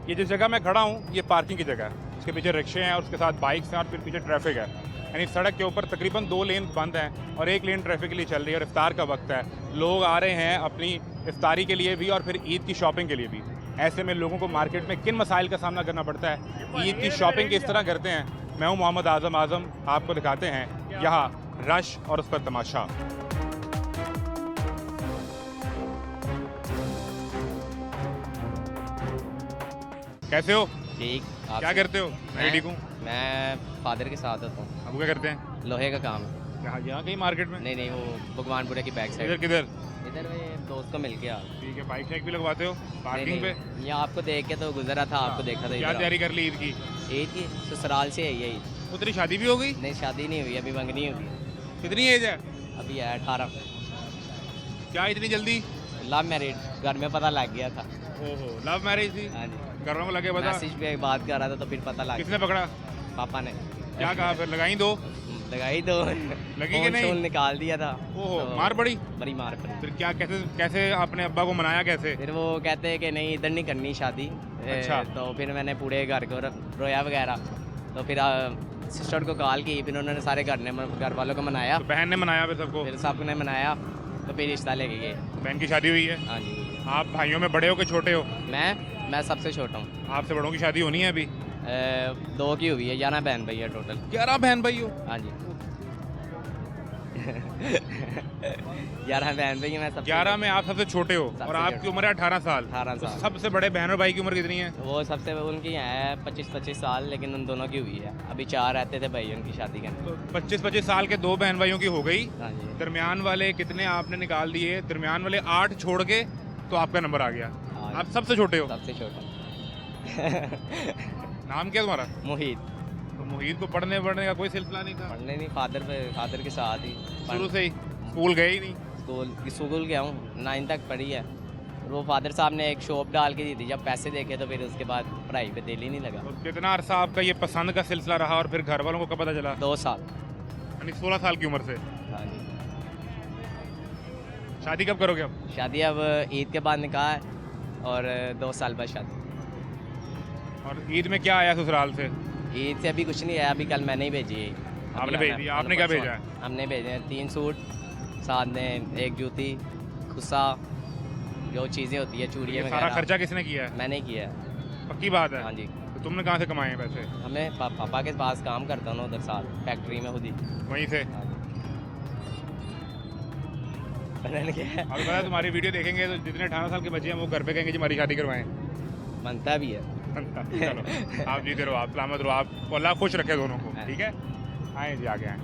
ये जिस जगह मैं खड़ा हूँ ये पार्किंग की जगह है, इसके पीछे रिक्शे हैं और उसके साथ बाइक्स हैं और फिर पीछे ट्रैफिक है। यानी सड़क के ऊपर तकरीबन 2 लेन बंद हैं और 1 लेन ट्रैफिक के लिए चल रही है और इफ्तार का वक्त है। लोग आ रहे हैं अपनी इफ्तारी के लिए भी और फिर ईद की शॉपिंग के लिए भी। ऐसे में लोगों को मार्केट में किन मसाइल का सामना करना पड़ता है, ईद की शॉपिंग किस तरह करते हैं। मैं हूँ मोहम्मद आज़म, आपको दिखाते हैं यहाँ रश और उस पर तमाशा। कैसे हो? ठीक। क्या करते हो? मैं ठीक हूँ। मैं फादर के साथ होता हूँ। अब क्या करते हैं? लोहे का काम है। यहाँ कहीं मार्केट में? नहीं वो भगवानपुरा की बैक साइड। इधर किधर? इधर में दोस्त को मिल गया। ठीक है, बाइक शाइक भी लगवाते हो पार्किंग पे? ये आपको देख के तो गुजरा था, आपको देखा था। क्या तैयारी कर ली ईद की? ईद की ससुराल से है ईद। तो तेरी शादी भी हो गई? नहीं शादी नहीं हुई, अभी मंगनी होगी। कितनी एज है? अभी है 18। क्या इतनी जल्दी? लव मैरिड, घर में पता लग गया था। ओहो, लव मैरिज थी? हाँ जी। कर रहा हूँ लगे पता? मैसेज पे बात कर रहा था तो फिर पता लग किसने पकड़ा? पापा ने। क्या कहा फिर? लगाई दो? लगाई तो लगी कि नहीं? निकाल दिया था। ओहो, तो मार पड़ी? बड़ी मार पड़ी। फिर क्या, कैसे कैसे आपने अब्बा को मनाया कैसे? फिर वो कहते हैं कि नहीं इधर नहीं करनी शादी। अच्छा। तो फिर मैंने पूरे घर को रोया वगैरह। तो फिर सिस्टर को कॉल की, फिर उन्होंने सारे घर वालों को मनाया। तो बहन ने मनाया फिर सबको? फिर सबने मनाया तो फिर रिश्ता लेके गए। बहन की शादी हुई है? हाँ जी। आप भाइयों में बड़े हो कि छोटे हो? मैं सबसे छोटा हूँ। आपसे बड़ों की शादी होनी है अभी? 2 की हुई है, 11 बहन भाई है टोटल। 11 बहन भाई हो? हाँ जी। 11 बहन भाई मैं सबसे 11 में आप सबसे छोटे हो और आपकी उम्र है 18 साल। 18 तो साल। सबसे बड़े बहन और भाई की उम्र कितनी है? वो सबसे उनकी है 25-25 साल, लेकिन उन दोनों की हुई है। अभी 4 रहते थे भाई उनकी शादी करने। तो 25-25 साल के 2 बहन भाइयों की हो गई। हाँ जी। दरमियान वाले कितने आपने निकाल दिए? दरमियान वाले 8 छोड़ के तो आपका नंबर आ गया। हाँ आप सबसे छोटे हो? सबसे छोटा। नाम क्या तुम्हारा? मोहित। तो मोहित को पढ़ने का कोई सिलसिला नहीं था? पढ़ने नहीं, फादर के साथ ही शुरू से ही स्कूल गए ही नहीं? स्कूल गया हूँ, 9 तक पढ़ी है। वो फादर साहब ने एक शॉप डाल के दी थी, जब पैसे देखे तो फिर उसके बाद पढ़ाई पे दिल ही नहीं लगा। तो कितना अरसा आपका ये पसंद का सिलसिला रहा और फिर घर वालों को कब पता चला? 2 साल। यानी 16 साल की उम्र से? हाँ जी। शादी कब करोगे अब? शादी अब ईद के बाद निकाह है और 2 साल बाद शादी। और ईद में क्या आया ससुराल से? ईद से अभी कुछ नहीं आया, अभी कल मैंने ही भेजी है। आपने भेज दिया? आपने क्या भेजा है? हमने भेजे हैं 3 सूट, साथ में 1 जूती, खुस्सा, जो चीज़ें होती है, चूड़ियाँ ये सारा खर्चा किसने किया है? मैंने किया है। पक्की बात है? हाँ जी। तो तुमने कहाँ से कमाए हैं पैसे? हमें पापा के पास काम करता हूँ ना, उधर साथ फैक्ट्री में खुद ही। वहीं से? हाँ जी। पता नहीं क्या है। अब पता है तुम्हारी वीडियो देखेंगे तो जितने 18 साल के बच्चे हैं वो घर पे कहेंगे जी हमारी शादी करवाएं। बनता भी है। चलो आप जीते रहो, आप सलामत रहो, आप अल्लाह खुश रखे दोनों को। ठीक है, आए जी आगे आए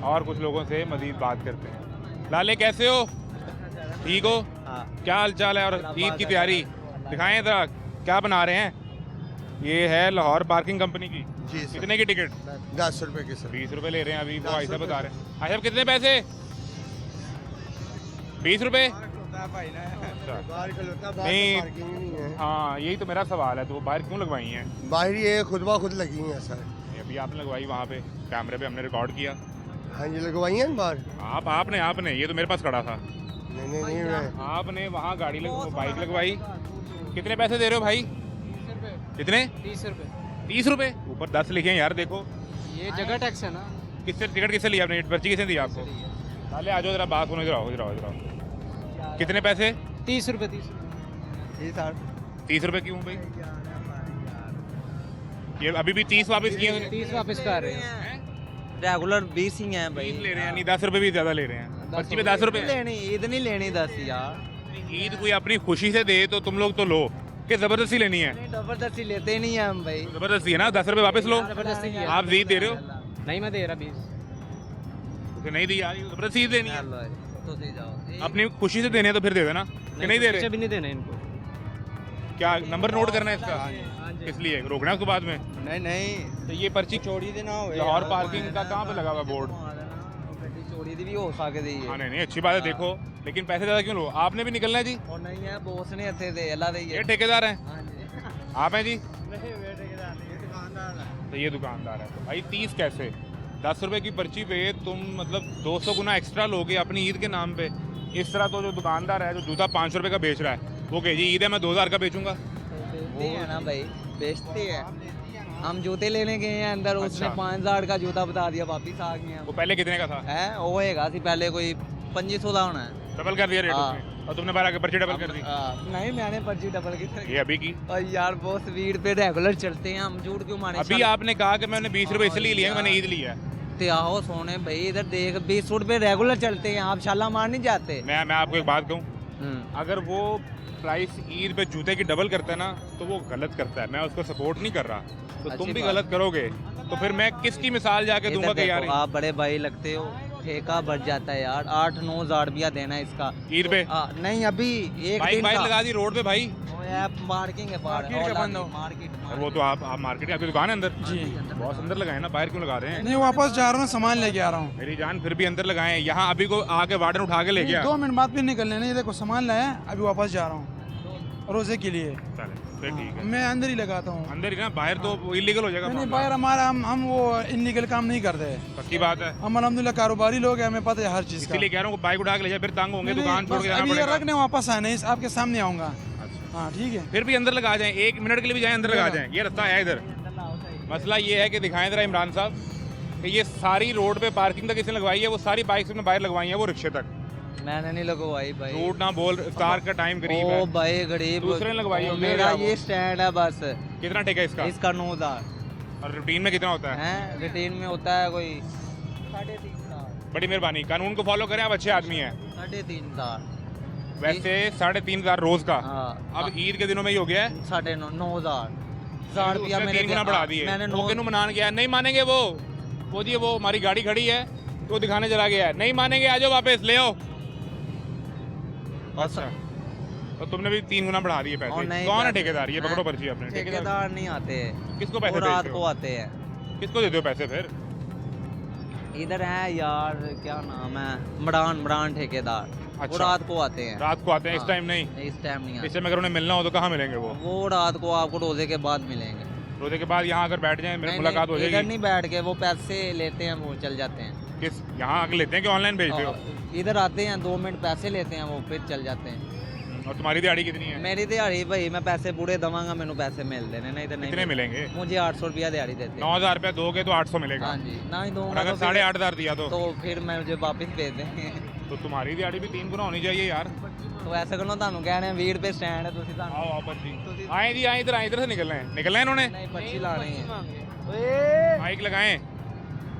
और कुछ लोगों से मजीद बात करते हैं। लाले कैसे हो? ठीक हो? हाँ। क्या हाल चाल है? और ईद की तैयारी दिखाएं ज़रा, क्या बना रहे हैं? ये है लाहौर पार्किंग कंपनी की। जी सर। कितने की टिकट? 10 रुपए की सर। 20 रुपए ले रहे हैं अभी, वो 10 आयशा रुपए। बता रहे हैं। आयशा कितने पैसे? 20 रुपए? नहीं। नहीं है। हाँ यही तो मेरा सवाल है, तो वो बाहर क्यों लगवाई हैं? बाहर ये खुद ब खुद लगी हैं सर। अभी आपने लगवाई वहाँ पे कैमरे पे, हमने रिकॉर्ड किया। हाँ जी लगवाई हैं बाहर। आपने ये तो मेरे पास खड़ा था। नहीं मैं आपने वहाँ बाइक लगवाई। कितने पैसे दे रहे हो भाई? कितने? 30 रुपए। 30 रुपए? ऊपर 10 लिखे हैं यार, देखो। ये जगह टैक्स है ना। किससे टिकट किससे लिया आपने? पर्ची किसने दी आपको? पहले आ जाओ जरा, बात सुनो, इधर आओ। कितने पैसे? 30 रुपए। 30 रुपए क्यों भाई? ये अभी भी 30 वापस किए? 30 वापस कर रहे हैं। रेगुलर 20 ही हैं 20 भाई। ले रहे हैं, नहीं 10 रुपए भी ज्यादा ले रहे हैं। पर्ची पे 10 रुपए। लेनी ईद नहीं लेनी 10 यार। ईद कोई अपनी खुशी से दे तो तुम लोग तो लो, कि जबरदस्ती लेनी है? नहीं जबरदस्ती लेते नहीं हैं हम भाई। जबरदस्ती है ना, 10 रुपए वापस लो। जबरदस्ती किया। आप जीत दे रहे हो? नहीं मैं दे रहा 20। तो नहीं दी यार, जबरदस्ती देनी है। तो दे जाओ। अपनी खुशी से देने हैं तो फिर दे देना, कि नहीं दे रहे? भी नहीं देना इनको। क्या नंबर नोट करना है इसका? किस लिए रोकना है उसको बाद में? नहीं तो ये पर्ची चोरी दे ना हो लाहौर पार्किंग का कहाँ पे लगा हुआ बोर्ड? चोरी दी भी हो सकती हाँ है। नहीं अच्छी बात है, देखो, लेकिन पैसे ज्यादा क्यों लो? आपने भी निकलना है जी। और नहीं है बॉस ने इतने दे अल्लाह दे। ये ठेकेदार हैं? हाँ जी। आप हैं जी? नहीं वे ठेकेदार नहीं, ये दुकानदार है। तो ये दुकानदार है। तो भाई 30 कैसे? 10 रुपए की पर्ची पे तुम मतलब 200 गुना एक्स्ट्रा लोगे अपनी ईद के नाम पे। इस तरह तो जो दुकानदार है जो जूता 500 रुपए का बेच रहा है, वो कहे जी ईद है मैं 2000 का बेचूंगा, बेचते हैं ना भाई, बेचते हैं। हम जूते लेने गए हैं अंदर, उसने अच्छा। 5000 का जूता बता दिया, वापिस आ गए वो पहले कितने का था? है वो हैगा सी पहले कोई 2500 होना है। डबल कर दिया रेट हाँ। उसने, और तुमने 12 की पर्ची डबल कर दी। नहीं मैंने पर्ची डबल की। ये अभी की। और यार बहुत स्पीड पे रेगुलर चलते हैं हम, झूठ क्यों माने। अभी आपने कहा कि मैंने 20 रुपए इसलिए लिया, मैंने ईद लिया है। ते आओ सोने भाई, इधर देख 20 फुट पे रेगुलर चलते हैं, आप शाला मार नहीं जाते। मैं आपको एक बात कहूँ, अगर वो प्राइस ईद पे जूते की डबल करता है ना तो वो गलत करता है, मैं उसको सपोर्ट नहीं कर रहा। तो तुम अच्छी भी बात। गलत करोगे तो फिर मैं किसकी मिसाल जाके दूंगा इधर कि यार देखो, आप बड़े भाई लगते हो, ठेका बढ़ जाता है यार, 8-9 हज़ार रुपया देना है इसका। ईद पे नहीं अभी एक बाइक दिन बाइक का। लगा दी रोड पे भाई। वो यार मार्किंग है मार्केट का बंद हो। मार्केट और वो तो आप मार्केट आपकी दुकान है अंदर जी। बहुत अंदर लगाए ना, बाहर क्यों लगा रहे हैं? नहीं वापस जा रहा हूँ, सामान लेके आ रहा हूँ। मेरी जान फिर भी अंदर लगाए हैं, यहाँ अभी को आके वार्डन उठा के ले गया। 2 मिनट बाद फिर निकलने, नहीं देखो सामान लाया, अभी वापस जा रहा हूँ रोजे के लिए। चले फिर ठीक है, मैं अंदर ही लगाता हूँ। अंदर ही ना, बाहर तो इलीगल हो जाएगा नहीं मामला। बाहर हमारा हम वो इनलीगल काम नहीं करते। पक्की बात है, हम अल्हम्दुलिल्लाह कारोबारी लोग हैं, हमें पता है हर चीज़ का। इसीलिए कह रहा हूँ बाइक उठा के ले जाए, फिर तंग होंगे, नहीं, दुकान छोड़ बस के जाना अभी ये पड़ेगा। रखने वापस आए, नहीं आपके सामने आऊँगा। अच्छा। हाँ ठीक है। फिर भी अंदर लगा जाएं, 1 मिनट के लिए भी जाएं अंदर लगा जाएं, ये रास्ता है इधर। मसला ये है कि दिखाएं जरा इमरान साहब कि ये सारी रोड पे पार्किंग तक किसने लगवाई है, वो सारी बाइक्स ने बाहर लगवाई है, वो रिक्शे तक। मैंने नहीं लगवाई भाई। झूठ ना बोल, इफ्तार का टाइम करीब ओ है। भाई गरीब, दूसरे ने लगवाई होगी। मेरा ये स्टैंड है बस। कितना ठेका इसका? इसका 9000 और रूटीन में कितना होता है? है, रिटेन में होता है कोई 3.5 बड़ी मेहरबानी, कानून को फॉलो करें, आप अच्छे आदमी हैं। 3.5 वैसे 3,500 रोज का, हाँ अब ईद के दिनों में ही हो गया है। 9,500 1000 रुपया उसने मेरे 3 गुना बढ़ा दिए। मैंने वो किन्नू मनान गया, नहीं मानेंगे वो जी वो हमारी गाड़ी खड़ी है तो दिखाने चला गया है, नहीं मानेंगे, आ जाओ वापस ले आओ। अच्छा, और तुमने भी 3 गुना बढ़ा दिए और पैसे। नहीं कौन है पैसे- ठेकेदार? ये पकड़ो पर्ची अपने। ठेकेदार नहीं आते हैं, किसको वो पैसे रात भेजते को हो? आते हैं। किसको देते हो पैसे फिर? इधर है यार, क्या नाम है, मरान ठेकेदार। वो अच्छा। रात को आते हैं। रात को आते हैं, इस हाँ। टाइम नहीं? इस टाइम नहीं आते। इस टाइम अगर उन्हें मिलना हो तो कहाँ मिलेंगे वो रात को आपको रोजे के बाद मिलेंगे। रोजे के बाद यहाँ अगर बैठ जाए मेरी नहीं, मुलाकात हो नहीं, इधर जाएगी? नहीं बैठ के, वो पैसे लेते हैं, वो चल जाते हैं। किस यहाँ आके लेते हैं कि ऑनलाइन भेजते हो? इधर आते हैं, 2 मिनट पैसे लेते हैं, वो फिर चल जाते हैं। और तुम्हारी दिहाड़ी कितनी है? मेरी दिहाड़ी भाई, मैं पैसे पूरे दवांगा, मैंने पैसे मिल देने, नहीं तो नहीं कितने मिलेंगे? मुझे 800 रुपया दिहाड़ी देते हैं। 9,000 रुपया दोगे तो 800 मिलेगा। हाँ जी, ना ही और दूंगा अगर तो फिर- 8,500 दिया तो फिर मैं मुझे वापस भेज देंगे। तो तुम्हारी दिहाड़ी भी 3 गुना होनी चाहिए यार। तो ऐसा करो, ਤੁਹਾਨੂੰ ਕਹਿ ਰਹੇ 20 रुपए स्टैंड है, ਤੁਸੀਂ ਤੁਹਾਨੂੰ आओ आप जी, आए जी, आए इधर से निकलना है इन्होंने। नहीं पर्ची लानी है। माइक लगाएं।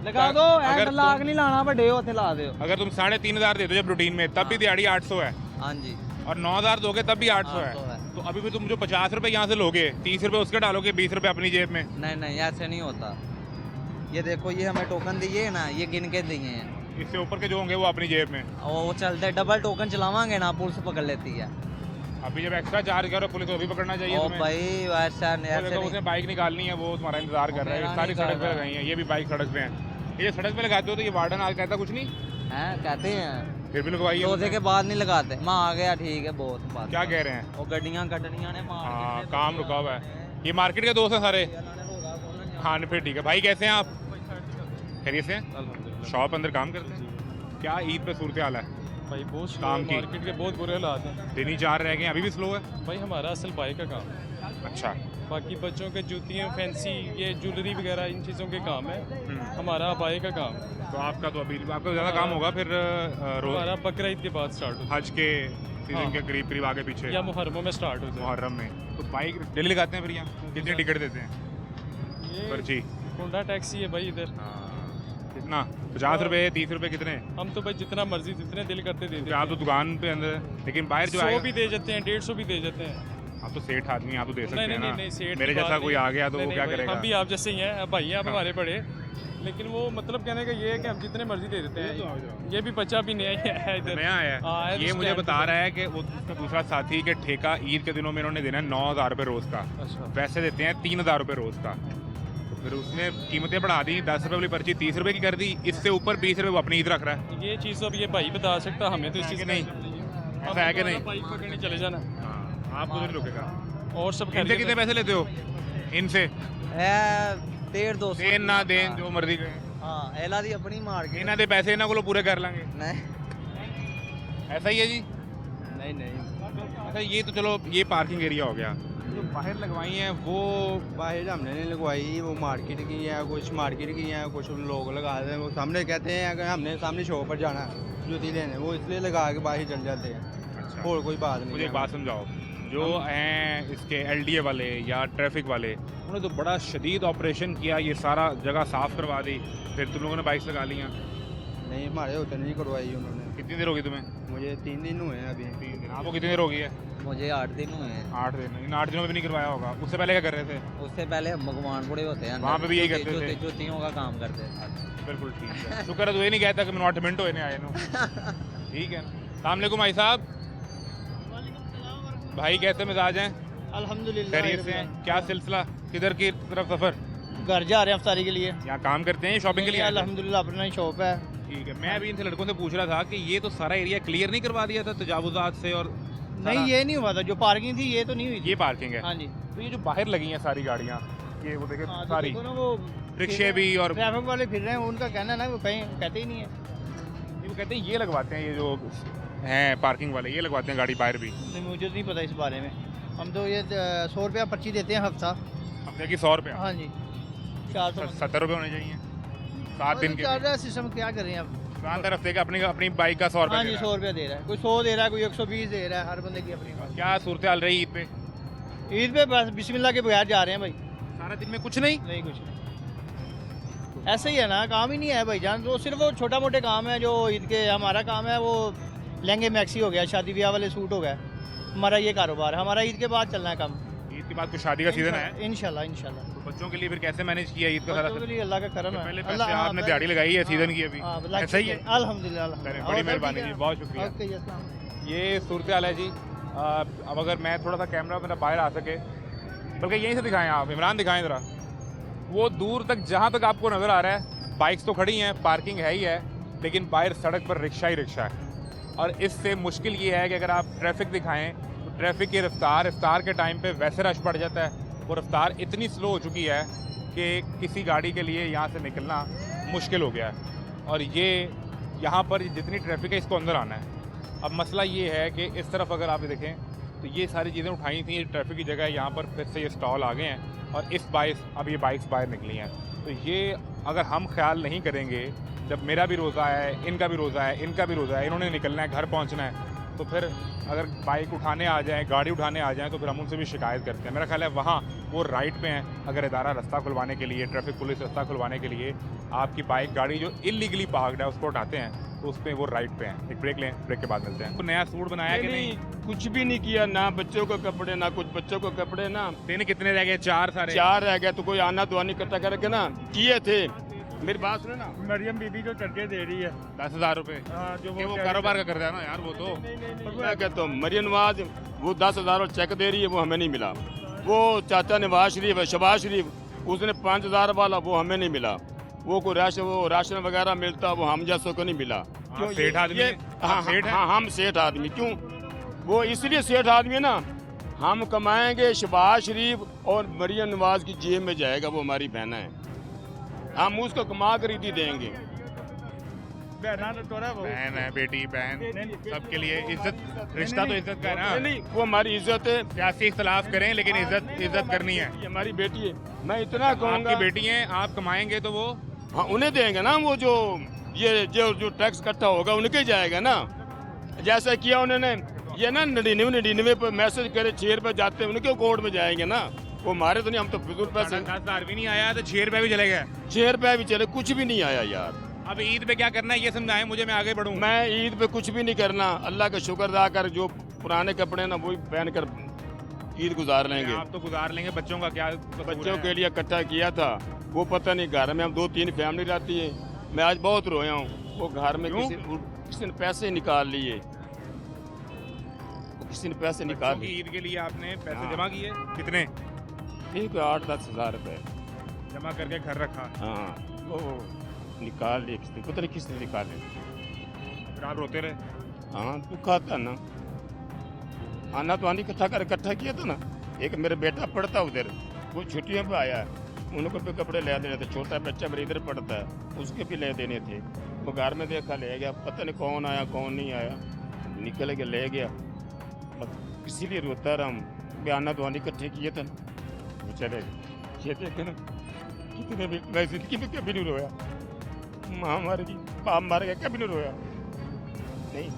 लगा दो, अगर एंड लाग नहीं लाना, ਵੱਡੇ ਉੱਥੇ ਲਾ ਦਿਓ। अगर तुम 3,500 दे दो जब रूटीन में, तब भी दिहाड़ी 800 है, हाँ जी, और 9,000 दोगे तब भी 800 है। 800 है। तो अभी भी तुम जो 50 रुपए यहाँ से लोगे, 30 रुपए उसके डालोगे, 20 रुपए अपनी जेब में। नहीं नहीं ऐसे नहीं होता। ये देखो, ये हमें टोकन दिए है ना, ये गिन के दिए हैं, इससे ऊपर के जो होंगे वो अपनी जेब में। और वो चलते डबल टोकन चलावांगे ना, पुलिस पकड़ लेती है। अभी जब एक्स्ट्रा चार्ज करो पुलिस को भी पकड़ना चाहिए ओ तुम्हें। भाई ऐसा वो ऐसे देखो, नहीं। उसने बाइक निकालनी है, वो तुम्हारा इंतजार कर रहा है। मेरा ये सारी नहीं सड़क कर पे रहा। लगाई है, ये भी बाइक सड़क पे है। ये सड़क पे लगाते हो तो ये वार्डन आज कहता कुछ नहीं, हैं कहते हैं फिर भी लगवाई है रोजे उसने। के बाद नहीं लगाते। मैं आ गया, ठीक है, बहुत बात। क्या कह रहे हैं? वो गड्डियां कटनियां ने मार हाँ, काम रुका हुआ है। ये मार्केट के दोस्त हैं सारे। हाँ फिर ठीक है भाई, कैसे हैं आप? खैरियत से हैं? शॉप अंदर काम करते हैं? क्या ईद पे सूरत हाल है? भाई बहुत काम की। मार्केट के बहुत बुरे हालात हैं दिन ही 4 रह गए, अभी भी स्लो है। भाई। हमारा असल बाइक का काम है, अच्छा। बाकी बच्चों के जूतियाँ, फैंसी, ये ज्वेलरी वगैरह, इन चीज़ों के काम है। हमारा बाइक का काम है। तो आपका तो अभी आपका ज़्यादा काम होगा फिर रोज हमारा बकरा ईद के बाद स्टार्ट होता हज के सीजन हाँ। के करीब करीब आगे पीछे है या मुहर्रमों में स्टार्ट होता मुहर्रम में। तो बाइक डेली लगाते हैं फिर यहाँ? कितनी टिकट देते हैं है। ये पर्ची? होंडा टैक्सी है भाई इधर। कितना? 50 रुपए, 30 रुपए, कितने? हम तो भाई जितना मर्जी, जितने दिल करते दे देते आप तो दुकान पे अंदर, लेकिन बाहर जो 100 आएगा, भी दे जाते हैं, 150 भी दे जाते हैं। आप तो सेठ आदमी, आप तो दे सकते नहीं हैं नहीं ना। नहीं, सेठ मेरे की जैसा बात कोई नहीं। आ गया तो नहीं, वो नहीं क्या भाई, करेगा? हम भी आप जैसे ही हैं भाई, आप हाँ। हमारे बड़े। लेकिन वो मतलब कहने का ये है कि हम जितने मर्जी दे देते हैं। ये भी बच्चा भी नया है इधर, नया हाँ, है। है ये तो मुझे stand बता पे। रहा है कि वो उसका दूसरा साथी के ठेका ईद के दिनों में इन्होंने देना है 9,000 रुपये रोज का। अच्छा। वैसे देते हैं 3,000 रुपये रोज का। तो फिर उसने कीमतें बढ़ा दी, 10 रुपये वाली पर्ची 30 रुपये की कर दी, इससे ऊपर 20 रुपये वो अपनी ईद रख रहा है। ये चीज़ तो अब ये भाई बता सकता, हमें तो इस चीज़ नहीं? ऐसा है कि नहीं? बाइक पकड़ने चले जाना हाँ, आपको तो नहीं रुकेगा। और सब इनसे कितने पैसे लेते हो? इनसे 1.5-200 देन ना देन जो मर्जी करें, हाँ, एला दी अपनी मार्केट। इन्हों दे पैसे इन्हों को पूरे कर लेंगे। नहीं ऐसा ही है जी। नहीं नहीं, अच्छा, ये तो चलो ये पार्किंग एरिया हो गया। जो बाहर लगवाई हैं वो बाहर हमने नहीं लगवाई, वो मार्केट की है, कुछ मार्केट की है, कुछ लोग लगा देते हैं। वो सामने कहते हैं कि हमने सामने शॉप पर जाना है जूती लेने, वो इसलिए लगा के बाहर चल जाते हैं। अच्छा, और कोई बात नहीं मुझे एक है। बात समझाओ, जो हैं इसके एलडीए वाले या ट्रैफिक वाले, उन्होंने तो बड़ा शदीद ऑपरेशन किया, ये सारा जगह साफ़ करवा दी, फिर तुम लोगों ने बाइक्स लगा लियाँ। नहीं, हमारे होते नहीं करवाई उन्होंने। कितनी देर होगी तुम्हें? मुझे 3 दिन हुए हैं अभी। 3 दिन। आपको कितनी देर होगी है? मुझे 8 दिन हुए हैं। 8 दिन। इन 8 दिनों में भी नहीं करवाया होगा। उससे पहले क्या कर रहे थे? उससे पहले हम भगवानपुरे होते हैं, वहाँ पे भी यही करते थे? जुतियों का काम करते हैं। बिल्कुल ठीक है। शुक्र है तो ये नहीं कहता कि नॉटमेंट होने आए नो। ठीक है। अस्सलाम वालेकुम भाई साहब। भाई कैसे मिजाज हैं? अल्हम्दुलिल्लाह। खैरियत से हैं? क्या सिलसिला, किधर की तरफ सफ़र? घर जा रहे हैं अफ्तारी के लिए। यहाँ काम करते हैं, शॉपिंग के लिए आए थे? अल्हम्दुलिल्लाह अपना ही शॉप है। ठीक है। मैं अभी इनसे लड़कों से पूछ रहा था कि ये तो सारा एरिया क्लियर नहीं करवा दिया था तजावुजात से और नहीं, ये नहीं हुआ था, जो पार्किंग थी ये तो नहीं हुई थी। ये पार्किंग है। हाँ जी। तो ये जो बाहर लगी हैं सारी गाड़ियाँ, ये वो देखे हाँ, तो सारी देखो ना वो रिक्शे भी और ट्रैफिक वाले फिर रहे हैं, उनका कहना है ना, वो कहीं कहते ही नहीं है। वो कहते हैं ये लगवाते हैं, ये जो हैं पार्किंग वाले ये लगवाते हैं गाड़ी बाहर भी। नहीं, मुझे तो नहीं पता इस बारे में। हम तो ये 100 रुपया पर्ची देते हैं हफ्ता। हफ्ते की 100 रुपये? हाँ जी, 400। 70 रुपये होने चाहिए 7 दिन के। चल रहा है सिस्टम, क्या कर रहे हैं अब। दुकानदार हफ्ते का अपनी अपनी बाइक का 100 हाँ जी, रुपये 100 रुपया दे रहा है, कोई 100 दे रहा है, कोई 120 दे रहा है, हर बंदे की अपनी बात। क्या सूरत हाल रही ईद पे? ईद पे बस बिस्मिल्लाह के बगैर जा रहे हैं भाई। सारा दिन में कुछ नहीं? नहीं, कुछ नहीं, ऐसे ही है ना, काम ही नहीं है भाई जान। तो सिर्फ वो छोटा मोटे काम है जो ईद के। हमारा काम है वो लहंगे मैक्सी हो गया, शादी ब्याह वाले सूट हो गए, हमारा ये कारोबार है। हमारा ईद के बाद चलना है काम। ईद के बाद कुछ शादी का सीजन है? इंशाल्लाह इंशाल्लाह। तो बच्चों के लिए फिर कैसे मैनेज किया ईद का सारा? बच्चों के लिए अल्लाह का करम है। पहले अल्लाह, पैसे हाँ, आपने पहले- दिहाड़ी लगाई है सीजन की अभी? हाँ, ऐसा ही है? अल्हम्दुलिल्लाह। बड़ी और सब मेहरबानी ठीक जी, है। बहुत शुक्रिया। ओके जी, अस्सलाम वालेकुम। ये सूरत हाल है जी। अब अगर मैं थोड़ा सा कैमरा मेरा बाहर आ सके, बल्कि यहीं से दिखाएं आप, इमरान दिखाएं ज़रा। वो दूर तक जहाँ तक आपको नज़र आ रहा है बाइक्स तो खड़ी हैं, पार्किंग है ही है, लेकिन बाहर सड़क पर रिक्शा ही रिक्शा है। और इससे मुश्किल ये है कि अगर आप ट्रैफिक दिखाएं तो ट्रैफिक की रफ्तार के टाइम पे वैसे रश पड़ जाता है। वो रफ्तार इतनी स्लो हो चुकी है कि किसी गाड़ी के लिए यहाँ से निकलना मुश्किल हो गया है। और ये यहाँ पर जितनी ट्रैफिक है इसको अंदर आना है। अब मसला ये है कि इस तरफ अगर आप देखें तो ये सारी चीज़ें उठाई थी, ये ट्रैफिक की जगह है, यहाँ पर फिर से ये स्टॉल आ गए हैं और इस बाइस अब ये बाइक्स बाहर निकली हैं। तो ये अगर हम ख्याल नहीं करेंगे, जब मेरा भी रोज़ा है, इनका भी रोज़ा है, इनका भी रोज़ा है, इन्होंने निकलना है, घर पहुँचना है, तो फिर अगर बाइक उठाने आ जाएँ, गाड़ी उठाने आ जाएँ तो फिर हम उनसे भी शिकायत करते हैं। मेरा ख्याल है वहाँ वो राइट पे हैं। अगर इदारा रास्ता खुलवाने के लिए, ट्रैफिक पुलिस रास्ता खुलवाने के लिए आपकी बाइक गाड़ी जो इलीगली पार्कड है उसको उठाते हैं तो उस पर वो राइट पे हैं। एक ब्रेक लें, ब्रेक के बाद मिलते हैं। तो नया सूट बनाया कि नहीं? कुछ भी नहीं किया, ना बच्चों को कपड़े, ना कुछ बच्चों को कपड़े, ना देने कितने रह गए? 4 सारे? 4 रह गए। तो कोई आना तो आनी इकट्ठा करके ना किए थे। मेरी बात सुने ना, मरियम बीबी जो चर्चे दे रही है 10,000 रुपये। जो वो कारोबार का करता है ना यार वो तो। मैं कहता हूँ मरियम नवाज वो 10,000 चेक दे रही है, वो हमें नहीं मिला। वो चाचा नवाज शरीफ है, शबाज शरीफ, उसने 5,000 वाला, वो हमें नहीं मिला। वो कोई राशन वगैरह मिलता, वो हम जैसों को नहीं मिला। क्यों? सेठ आदमी है? हाँ, सेठ है? हाँ, हम सेठ आदमी। क्यों? वो इसलिए सेठ आदमी है ना, हम कमाएंगे, शबाज शरीफ और मरियम नवाज की जेब में जाएगा, वो हमारी बहना है, हम उसको कमा कर ही देंगे। बहन है, बेटी बहन, सबके लिए इज्जत, रिश्ता तो इज्जत का है ना। नहीं, वो हमारी इज्जत है। सियासी इख्तलाफ करें लेकिन इज्जत करनी है। ये हमारी बेटी है, मैं इतना कहूँगा। आपकी बेटी है, आप कमाएंगे तो वो हाँ उन्हें देंगे ना, वो जो टैक्स इकट्ठा होगा उनके जाएगा ना। जैसा किया उन्होंने, ये ना 99 पर मैसेज करे 6 रुपये जाते हैं, उनके कोर्ट में जाएंगे ना। वो हमारे तो नहीं, हम तो फिजूल पैसे। 10,000 भी नहीं आया तो 6 रुपये भी चले गए। 6 रुपये भी चले, कुछ भी नहीं आया यार। अब ईद पे क्या करना है ये समझाएं मुझे, मैं आगे बढ़ूँ। मैं ईद पे कुछ भी नहीं करना, अल्लाह का शुक्र अदा कर, जो पुराने कपड़े ना वही पहन कर ईद गुजार लेंगे। आप तो गुजार लेंगे, बच्चों का क्या? बच्चों के लिए इकट्ठा किया था, वो पता नहीं, घर में हम 2-3 फैमिली रहती है। मैं आज बहुत रोया हूँ। वो घर में किसी ने पैसे निकाल लिए, किसी ने पैसे निकाल बच्चों की लिए। ईद के लिए आपने पैसे हाँ। जमा किए? कितने? ठीक है, 8-10 हज़ार रुपये जमा करके घर रखा? हाँ, वो निकाल लिए, किसने पता नहीं किसने निकाले। फिर आप रोते रहे? हाँ, दुख आता ना, आना तो आनी इकट्ठा किया था ना। एक मेरा बेटा पढ़ता उधर, वो छुट्टियों पे आया, उनको भी कपड़े ले देने थे। छोटा बच्चा मेरे इधर पढ़ता है, उसके भी ले देने थे। वो घर में देखा, ले गया, पता नहीं कौन आया कौन नहीं आया, निकल के ले गया। इसीलिए रोता रहा हूँ। बयाना दुआनी इकट्ठे किए थे वो चले गए। ये देखे ना कितने भी, मैं जिंदगी में कभी नहीं रोया, माँ मर गई, बाप मर गया, कभी नहीं रोया नहीं।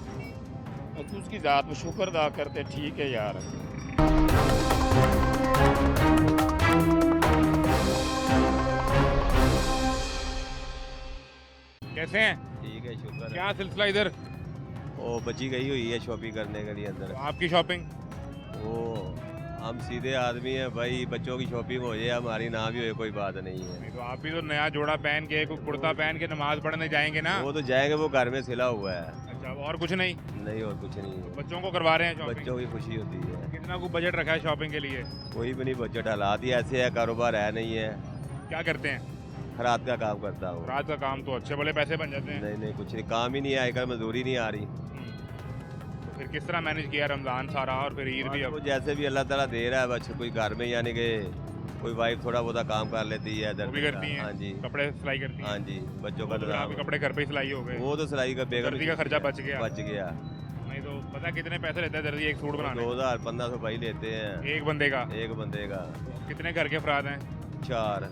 और उसकी ज़ात में शुक्र अदा करते, ठीक है यार। कैसे हैं? ठीक है, शुक्र है। क्या सिलसिला इधर? वो बची गई हुई है शॉपिंग करने के लिए अंदर। आपकी शॉपिंग? वो हम सीधे आदमी हैं भाई, बच्चों की शॉपिंग हो जाए हमारी ना भी हो, कोई बात नहीं है। नहीं तो आप भी तो नया जोड़ा पहन के, कोई कुर्ता पहन के नमाज पढ़ने जाएंगे ना? वो तो जाएंगे, वो घर में सिला हुआ है। अच्छा, और कुछ नहीं? नहीं, और कुछ नहीं है। बच्चों को करवा रहे हैं शॉपिंग? बच्चों की खुशी होती है। कितना को बजट रखा है शॉपिंग के लिए? कोई भी नहीं बजट, हालात ही ऐसे है, कारोबार है नहीं है। क्या करते हैं? रात का काम करता हूँ। रात का काम तो अच्छे भले पैसे बन जाते हैं। नहीं नहीं, कुछ नहीं, काम ही नहीं है आजकल, मजदूरी नहीं आ रही। तो फिर किस तरह मैनेज किया रमजान सारा और फिर ईद भी? वो अब जैसे भी अल्लाह ताला दे रहा है, बच्चे कोई घर में यानी कि कोई वाइफ थोड़ा बहुत काम कर लेती है, वो भी करती हैं? हाँ जी, कपड़े सिलाई करती हैं? हाँ जी, बच्चों का तो फिर आपके कपड़े घर पे ही सिलाई हो गए? वो तो सिलाई का बेगर दर्जी का खर्चा बच गया? बच गया। नहीं तो पता कितने पैसे लेता है दर्जी एक सूट बनाने? 2000-1500 भाई लेते हैं एक बंदे का? एक बंदे का। कितने घर के अफराद हैं? 4।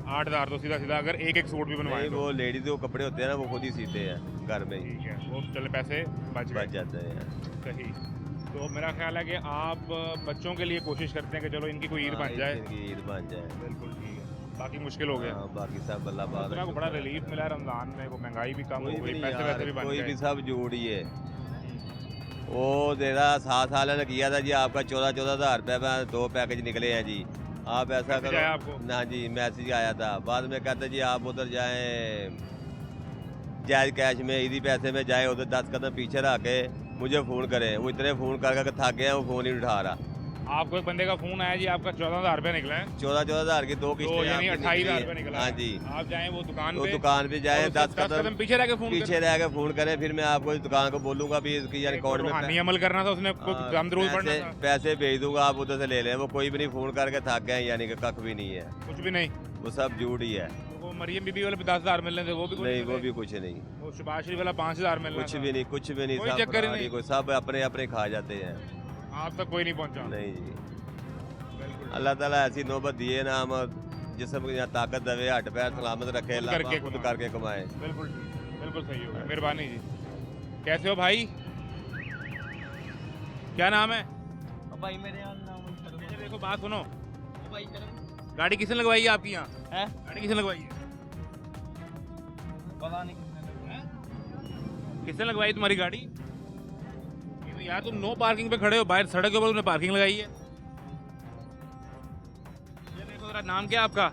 8,000 तो सीधा सीधा अगर एक सूट भी बनवाए नहीं, तो? वो लेडीज जो कपड़े होते हैं ना, वो खुद ही सीते हैं घर में ही, ठीक है, वो चले पैसे बच बच जाते हैं। सही। तो मेरा ख्याल है कि आप बच्चों के लिए कोशिश करते हैं कि चलो इनकी कोई ईद बन जाए। इनकी ईद बन जाए, बिल्कुल ठीक है। बाकी मुश्किल हो गया? हाँ, बाकी सब अल्लाह पाक दूसरा को बड़ा रिलीफ मिला है रमजान में, वो महंगाई भी कम हो गई, पैसे वैसे भी बन कोई भी गए। सब जोड़ी है। वो दे रहा 7 साल ने किया था जी, आपका 14,000 रुपये में 2 पैकेज निकले हैं जी, आप ऐसा मैसेज करो। आया आपको? ना जी, मैसेज आया था, बाद में कहते जी आप उधर जाएं जायज़ कैश में, ईदी पैसे में जाए, उधर 10 कदम पीछे रह के मुझे फ़ोन करें। वो इतने फ़ोन कर थक गए हैं, वो फ़ोन ही उठा रहा। आपको एक बंदे का फोन आया जी, आपका 14,000 रुपये निकला है? 14,000 की 2 तो किस्तें यानी आपकी 28,000 निकली रुपये है। निकला हाँ है। जी, आप जाएं वो दुकान वो पे, दुकान पे जाए, और 10 कदम कदम पीछे रह के फोन पीछे रह के फ़ोन करें, फिर मैं आपको इस दुकान को बोलूँगा भी इसकी रिकॉर्ड में रूहानी अमल करना था उसने, हम रोज पढ़ना था? पैसे भेज दूंगा, आप उधर से ले लें। वो कोई भी नहीं, फ़ोन करके थक गए, यानी कि कख भी नहीं है, कुछ भी नहीं? वो सब झूठ ही है। तो वो मरियम बीबी वाले 10,000 मिलने थे, वो भी कुछ नहीं, वो मिले? भी कुछ नहीं, वो शुभाष शरीफ वाला 5,000 मिलना कुछ था? भी नहीं, कुछ भी नहीं, कोई सब चक्कर ही फ्रॉड ही, नहीं? कोई सब अपने अपने खा जाते हैं। आप तक कोई नहीं पहुंचा? नहीं जी, बिल्कुल। अल्लाह ताला ऐसी नौबत दिए ना, हम जिसम यहाँ ताकत दवे, हट पैर सलामत रखे, खुद अल्लाह करके पाक खुद कमाए। करके कमाए। बिल्कुल बिल्कुल सही होगा, मेहरबानी जी। कैसे हो भाई? क्या नाम है? भाई मेरे यहाँ नाम ये देखो, बात सुनो, भाई गाड़ी किसने लगवाई है आपकी यहाँ? है, गाड़ी किसने लगवाई है? पता नहीं किसने लगवाई तुम्हारी गाड़ी? ये तो यार तुम नो पार्किंग पे खड़े हो, बाहर सड़क के ऊपर तुमने पार्किंग लगाई है। ये देखो जरा, नाम क्या है आपका?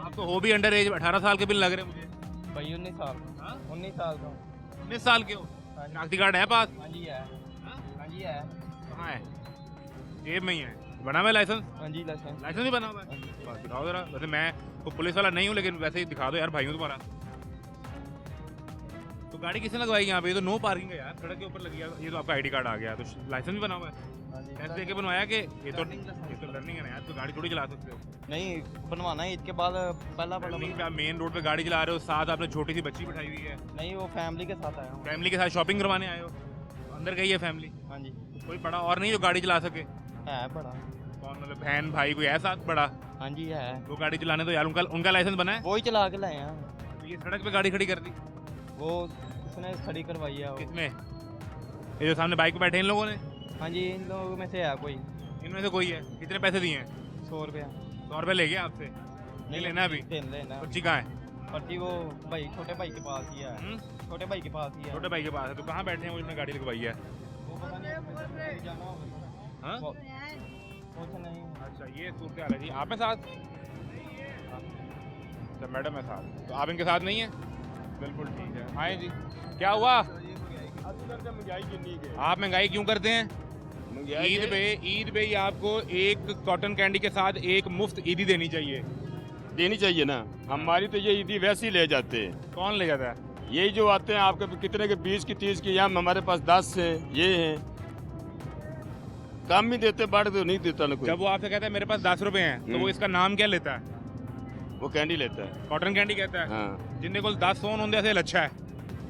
आप तो हो भी अंडर एज, 18 साल के बिल लग रहे हैं मुझे। भाई 19 साल हाँ? 19 साल का 19 साल के हो? हाँ जी। नागरिक कार्ड है पास? हाँ जी है, हाँ? हाँ जी है, कहाँ है? जेब में ही है। बना हुआ है लाइसेंस? हाँ जी लाइसेंस। लाइसेंस भी बना हुआ है? बस दिखाओ जरा। वैसे मैं तो पुलिस वाला नहीं हूँ, लेकिन वैसे ही दिखा दो यार, भाई हूँ तुम्हारा। तो गाड़ी किसने लगवाई यहाँ पे? ये तो नो पार्किंग है यार, सड़क के ऊपर लगी है। ये तो आपका आईडी कार्ड आ गया, तो लाइसेंस भी बना हुआ है? हाँ जी। ऐसे देके बनवाया कि ये तो लर्निंग है ना यार, तो गाड़ी थोड़ी चला सकते हो। नहीं बनवाना है ईद के बाद, पहला लर्निंग पे आप मेन रोड पे गाड़ी चला रहे हो, साथ आपने छोटी सी बच्ची बिठाई हुई है, नहीं वो फैमिली के साथ आया हूँ। फैमिली के साथ शॉपिंग करवाने आए हो, अंदर गई है फैमिली? हाँ जी कोई बड़ा और नहीं जो गाड़ी चला सके? है बड़ा। कौन, मतलब बहन भाई कोई है साथ बड़ा? हाँ जी है, वो गाड़ी चलाने तो यार, उनका लाइसेंस बना है? वो ही चला के लाए हैं। तो ये सड़क पे गाड़ी खड़ी कर दी वो उसने खड़ी करवाई है वो। किसने? ये जो सामने बाइक पे बैठे इन लोगों ने? हाँ जी इन लोगों में से है कोई। इनमें से कोई है? कितने पैसे दिए हैं? 100 रुपया। 100 रुपये ले गया आपसे? नहीं लेना अभी? लेना। पर्ची कहाँ है? पर्ची वो भाई छोटे भाई के पास ही है। छोटे भाई के पास ही है। छोटे भाई के पास है? तो कहाँ बैठे हैं वो जिन्होंने गाड़ी लगवाई है? वो पता नहीं जाना होगा। हाँ? कुछ नहीं। अच्छा, ये सूरत हाल है जी। आप में साथ? अच्छा, मैडम है साथ, तो आप इनके साथ नहीं है? बिल्कुल ठीक है, आए जी। क्या हुआ? आप महंगाई क्यों करते हैं? ईद पे ही आपको एक कॉटन कैंडी के साथ एक मुफ्त ईदी देनी चाहिए। देनी चाहिए ना, हमारी तो ये ईदी वैसे ही ले जाते हैं। कौन ले जाता है? यही जो आते हैं आपके कितने के 20 की 30 की, यहाँ हमारे पास 10 है, ये है, काम ही देते, बाढ़ तो नहीं देता ना कोई। जब वो आपसे कहता है मेरे पास 10 रुपए हैं, तो वो इसका नाम क्या लेता है? वो कैंडी लेता है। कॉटन कैंडी कहता है। हाँ, जिनके को 10 सोन होंगे ऐसे अच्छा है।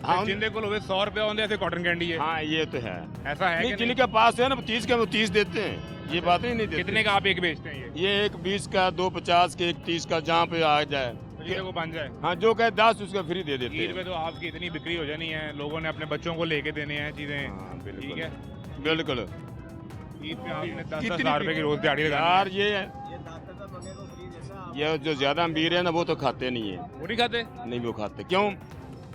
हाँ जिंदे को 100 रुपए होंगे ऐसे कॉटन कैंडी है, हाँ ये तो है। ऐसा है नहीं, कि नहीं? जिनके पास है ना 30 के वो 30 देते हैं, ये बात नहीं देते। कितने का आप एक बेचते हैं ये एक 20 का, 2 50 के, एक 30 का, जहाँ पे आ जाए। ये को बन जाए? हाँ, जो कहे 10 उसका फ्री दे देते ईद हैं। पे तो आपकी इतनी बिक्री हो जानी है, लोगों ने अपने बच्चों को लेके देने हैं चीजें। हाँ, बिल्कुल। ठीक है, बिल्कुल ईद पे आपने 10 कितनी हज़ार रुपए की रोज दिहाड़ी लगानी यार ये जो ज्यादा अमीर है ना वो तो खाते नहीं है। है। वो नहीं खाते? नहीं वो खाते क्यों?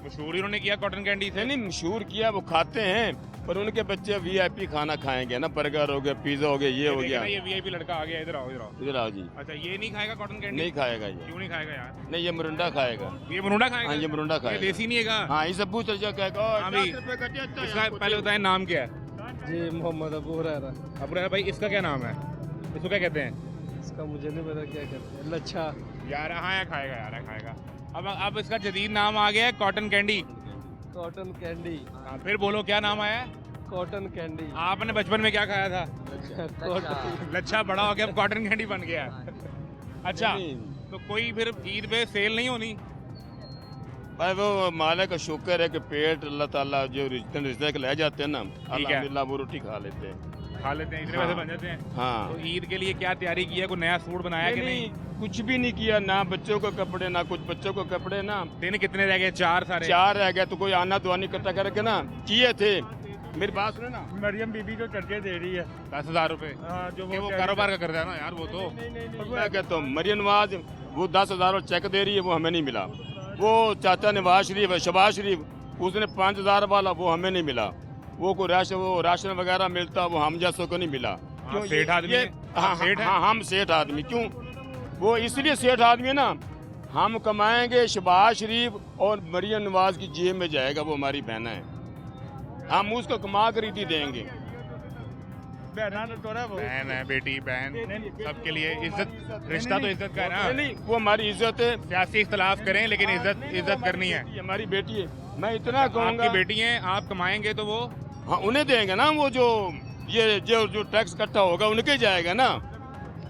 मशहूर इन्होंने किया कॉटन कैंडी से। नहीं मशहूर किया, वो खाते हैं, पर उनके बच्चे वीआईपी खाना खाएंगे ना, बर्गर हो गया, पिज्जा हो गया, ये हो गया। ये वीआईपी लड़का आ गया, इधर आओ इधर आओ। इधर आओ जी। अच्छा, ये नहीं खाएगा कॉटन कैंडी? नहीं खाएगा ये। क्यों नहीं खाएगा यार? नहीं ये मुरंडा खाएगा। ये मुरुंडा खाएगा? हाँ ये मुरंडा ये खाएगा। देसी नहीं है का? हाँ इसे पूछ जा कहेगा। हाँ भाई, इसका पहले बताएं नाम क्या है? जी मोहम्मद अबू हुरैरा। अब भाई इसका क्या नाम है? इसको क्या कहते हैं? इसका मुझे नहीं पता क्या कहते हैं। लच्छा। यार हाँ यार खाएगा, यार खाएगा। अब इसका जदीद नाम आ गया है कॉटन कैंडी। Cotton candy. हाँ, फिर बोलो क्या नाम आया है? Cotton candy. आपने बचपन में क्या खाया था? कॉटन। लच्छा बड़ा हो गया, अब कॉटन कैंडी बन गया है। अच्छा, तो कोई फिर ईद पे सेल नहीं होनी? भाई वो मालिक का शुक्र है कि पेट अल्लाह ताला जो रिश्ते के ले जाते हैं ना, अल्हम्दुलिल्लाह वो रोटी खा लेते हैं। खा लेते हैं, इतने हाँ। पैसे बन जाते हैं। हाँ तो ईद के लिए क्या तैयारी की है? कोई नया सूट बनाया कि नहीं? कुछ भी नहीं किया, ना बच्चों को कपड़े, ना कुछ बच्चों को कपड़े, ना दिन कितने रह गए? 4 सारे? 4 रह गए, तो कोई आना दुआनी इकट्ठा करके ना किए थे। मेरी बात सुने ना, मरियम बीबी जो कर्जे दे रही है 10,000 रुपए? हाँ, जो वो कारोबार का करता है ना यार, वो तो मैं कहता हूँ मरियम नवाज वो 10,000 चेक दे रही है, वो हमें नहीं मिला। वो चाचा नवाज शरीफ है, शबाज शरीफ, उसने 5,000 वाला, वो हमें नहीं मिला। वो कोई राशन वगैरह मिलता, वो हम जैसों को नहीं मिला। हाँ, सेठ आदमी है। हाँ, सेठ है। हाँ, हम सेठ आदमी। क्यों? वो इसलिए सेठ आदमी है ना, हम कमाएंगे, शबाज शरीफ और मरियम नवाज की जेब में जाएगा, वो हमारी बहन है, हम उसको कमा कर ही देंगे। बहन है, बेटी बहन, सबके लिए इज्जत, रिश्ता तो इज्जत का है ना। नहीं वो हमारी इज्जत है। सियासी इख्तलाफ करें लेकिन इज्जत करनी है। ये हमारी बेटी है, मैं इतना कहूँगा। आपकी बेटी है, आप कमाएंगे तो वो हाँ उन्हें देंगे ना, वो जो टैक्स इकट्ठा होगा उनके जाएगा ना।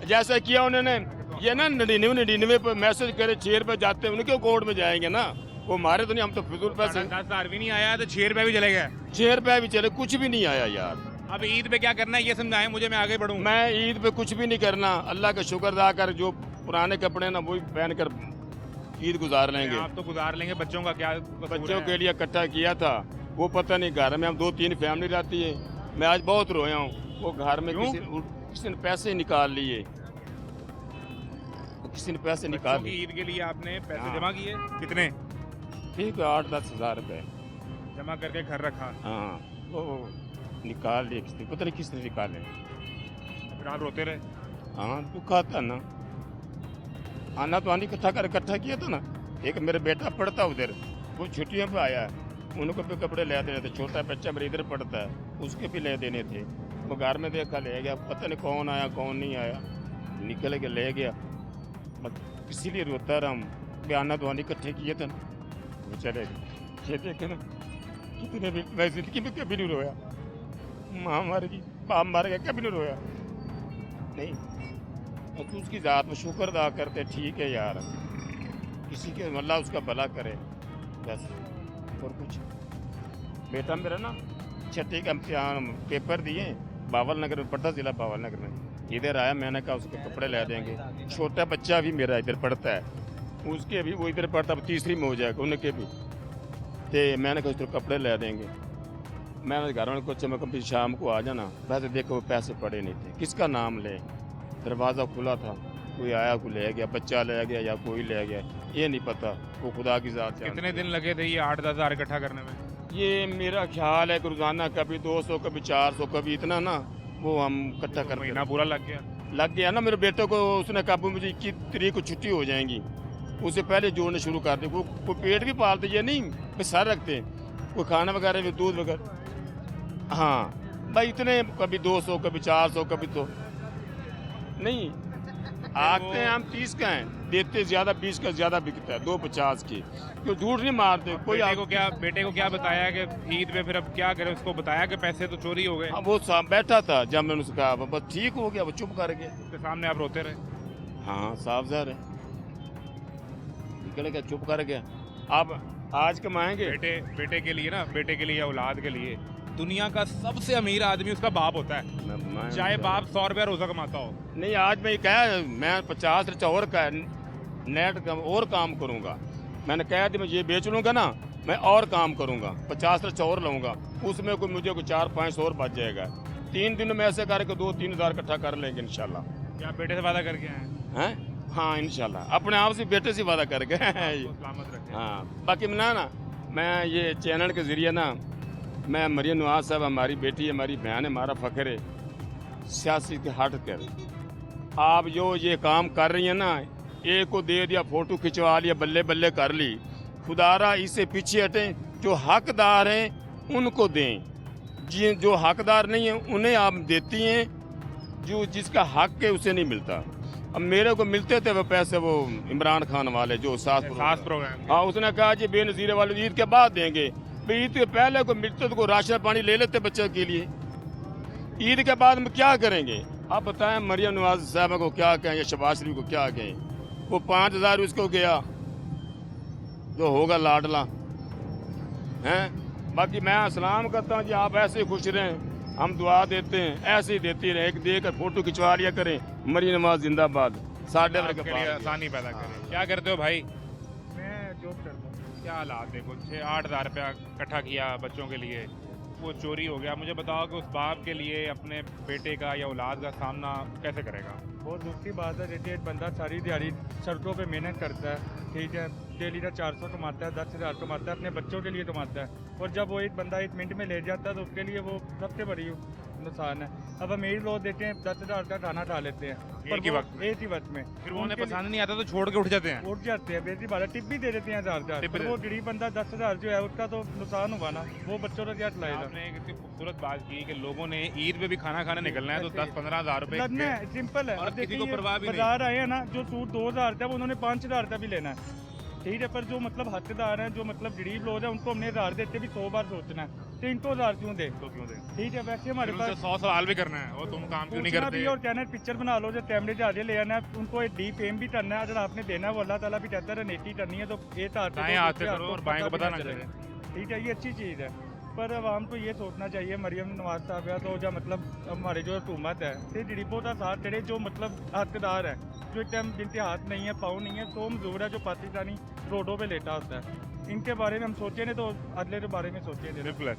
जैसा किया उन्होंने, ये ना 99 पे मैसेज करे 6 रुपए जाते हैं, उनके अकाउंट में जाएंगे ना, वो हमारे तो नहीं, हम तो फिजूल पैसे। 10,000 भी नहीं आया तो 6 रुपए भी चले गए। 6 रुपए भी चले, कुछ भी नहीं आया यार। अब ईद पे क्या करना है ये समझाएं मुझे, मैं आगे बढ़ूं। मैं ईद पे कुछ भी नहीं करना, अल्लाह का शुक्र अदा कर, जो पुराने कपड़े ना वही पहन कर ईद गुजार लेंगे। आप तो गुजार लेंगे, बच्चों का क्या कसूर बच्चों है? के लिए इकट्ठा किया था, वो पता नहीं, घर में हम 2-3 फैमिली रहती है। मैं आज बहुत रोया हूँ, वो घर में किसी ने पैसे निकाल लिए, किसी ने पैसे निकाल बच्चों की लिए। ईद के लिए आपने पैसे हाँ। जमा किए? कितने? ठीक है 8-10 हज़ार रुपए जमा करके घर रखा? हाँ वो निकाल लिए, किसने पता नहीं किसने निकाले। फिर आप रोते रहे? हाँ दुख आता ना, आना तो आनी इकट्ठा किया था ना। एक मेरा बेटा पढ़ता उधर, वो छुट्टियों पे आया, उनको भी कपड़े ले देने थे। छोटा बच्चा मेरे इधर पढ़ता है, उसके भी ले देने थे। वो घर में देखा ले गया, पता नहीं कौन आया कौन नहीं आया, निकल के ले गया। इसीलिए रोता रहा हूँ, आना तो आनी इकट्ठे किए थे ना, वो चले गए। ये देखे ना कितने भी, मैं जिंदगी में कभी नहीं रोया, माँ मर गई, बाप मर गया, कभी नहीं रोया नहीं। और तू उसकी ज़ात में शुक्र अदा करते, ठीक है यार, किसी के अल्लाह उसका भला करे बस, और कुछ। बेटा मेरा ना 6ठी का इम्तिहान पेपर दिए, बावल नगर में पढ़ता, ज़िला बावल नगर में। इधर आया, मैंने कहा उसको कपड़े ले देंगे। छोटा बच्चा भी मेरा इधर पढ़ता है, उसके भी, वो इधर पढ़ता, 3री में हो जाएगा उनके भी। तो मैंने कहा उसको कपड़े ले देंगे। मैंने घर वाले को अच्छा मैं कभी शाम को आ जाना, वैसे देखो वो पैसे पड़े नहीं थे, किसका नाम ले, दरवाज़ा खुला था, कोई आया कोई ले गया, बच्चा ले गया या कोई ले गया, ये नहीं पता, वो खुदा की ज़ात है। कितने दिन लगे थे ये 8-10 हज़ार इकट्ठा करने में? ये मेरा ख्याल है कि रोज़ाना कभी 200 कभी 400 कभी इतना ना, वो हम इकट्ठा कर, महीना पूरा लग गया ना। मेरे बेटे को उसने कहा मुझे 21 तारीख को छुट्टी हो जाएंगी, उससे पहले जोड़ने शुरू कर दे। वो पेट भी पालते, ये नहीं सर रखते, कोई खाना वगैरह भी, दूध वगैरह। हाँ भाई इतने, कभी 200 कभी 400 कभी, तो नहीं आते हैं हम 30 का हैं, देते ज़्यादा 20 का ज़्यादा बिकता है, 250 की, क्यों झूठ नहीं मारते कोई। बेटे को क्या बताया कि ईद पे फिर अब क्या करें? उसको बताया कि पैसे तो चोरी हो गए? वो बैठा था, जब मैंने उससे कहा बस ठीक हो गया, वो चुप कर गया। उसके सामने आप रोते रहे? हाँ साफ ज़ाहिर है, निकल गया, चुप कर गया। अब आज कमाएंगे। बेटे के लिए ना, बेटे के लिए या औलाद के लिए दुनिया का सबसे अमीर आदमी उसका बाप होता है, चाहे बाप 100 रुपया रोज़ा कमाता हो। नहीं, आज मैं कहा मैं 50 रिचा और का नेट और काम करूँगा। मैंने कहा कि मैं ये बेच लूँगा ना, मैं और काम करूँगा, 50 रिचा और लूँगा, उसमें कोई मुझे कोई 4-5 और बच जाएगा। 3 दिन में ऐसे करके 2-3 हज़ार इकट्ठा कर लेंगे इंशाल्लाह। क्या बेटे से वादा करके आए हैं? हाँ इंशाल्लाह, अपने आप से बेटे से वादा करके सलामत रखें। हाँ, बाकी मैं ये चैनल के ज़रिए ना, मैं मरियम नवाज साहब हमारी बेटी है, हमारी बहन है, हमारा फ़ख्र है। सियासी के हट कर आप जो ये काम कर रही हैं ना, एक को दे दिया, फ़ोटो खिंचवा लिया, बल्ले बल्ले कर ली, खुदारा इससे पीछे हटें। जो हकदार हैं उनको दें, जो हकदार नहीं है उन्हें आप देती हैं, जो जिसका हक है उसे नहीं मिलता। अब मेरे को मिलते थे वो पैसे, वो इमरान खान वाले जो सास प्रोग्राम, हाँ उसने कहा जी बेनज़ीर वाले ईद के बाद देंगे। ईद के पहले को मिलते तो राशन पानी ले लेते बच्चों के लिए, ईद के बाद में क्या करेंगे? आप बताएं मरियम नवाज साहब को क्या कहें या शहबाज शरीफ को क्या कहें? वो 5000 उसको गया जो होगा लाडला हैं। बाकी मैं सलाम करता हूँ जी, आप ऐसे खुश रहें, हम दुआ देते हैं, ऐसे ही देते रहे, एक देकर फोटो खिंचवा लिया करें, मरियम नवाज जिंदाबाद, साढ़े के लिए आसानी पैदा करें। क्या करते हो भाई? मैं जॉब करता हूँ। क्या हालात देखो, 6-8 हज़ार रुपया इकट्ठा किया बच्चों के लिए, वो चोरी हो गया। मुझे बताओ कि उस बाप के लिए अपने बेटे का या औलाद का सामना कैसे करेगा? बहुत दुख की बात है। देखिए एक बंदा सारी दिहाड़ी सड़कों पे मेहनत करता है, ठीक है, डेली का 400 कमाता है, 10,000 कमाता है, अपने बच्चों के लिए कमाता है, और जब वो एक बंदा 1 मिनट में ले जाता है तो उसके लिए वो सबसे बड़ी नुकसान है। अब अमीर लोग देते हैं 10,000 का खाना खा लेते हैं एक ही वक्त में, एक ही वक्त में, फिर उन्हें पसंद नहीं आता तो छोड़ के उठ जाते हैं, बेटी बारह टिप भी दे देते हैं 1000। वो गरीब बंदा 10,000 जो है उसका तो नुकसान हुआ ना, वो बच्चों का क्या चलाएगा। आपने कितनी खूबसूरत बात की कि लोगों ने ईद पे भी खाना खाने निकलना है तो 10-15 हज़ार रुपए सिंपल है। और किसी को परवाह भी नहीं। बाजार आए हैं ना, जो सूट 2000 था वो उन्होंने 5000 का भी लेना है, ठीक है, पर जो मतलब हकदार हैं, जो मतलब गरीब लोग हैं, उनको हमने 1000 देते भी 100 बार सोचना है, तो इनको 1000 क्यों दे? तो क्यों दे? ठीक है, वैसे हमारे पास 100 सवाल भी करना है और तुम काम क्यों नहीं करते? और कहना है पिक्चर बना लो, जो कैमरे जहाजे ले आना है, उनको एक डी फेम भी करना है, अगर आपने देना है वो अल्लाह ताला भी कहता है नेकी करनी है, तो एक दाएं हाथ से करो और बाएं को पता ना चले। ठीक है, ये अच्छी चीज़ है, पर आवाम को ये सोचना चाहिए मरियम नवाज साहब या तो जो मतलब हमारे जो हुकूमत है ते गरीबों का साथ दे, जो मतलब हकदार है, जो एक टाइम जिनके हाथ नहीं है, पाँव नहीं है, तो मजदूर है जो पाकिस्तानी रोडों पे लेटा होता है, इनके बारे में हम सोचे नहीं तो अगले के बारे में सोचे नहीं। बिल्कुल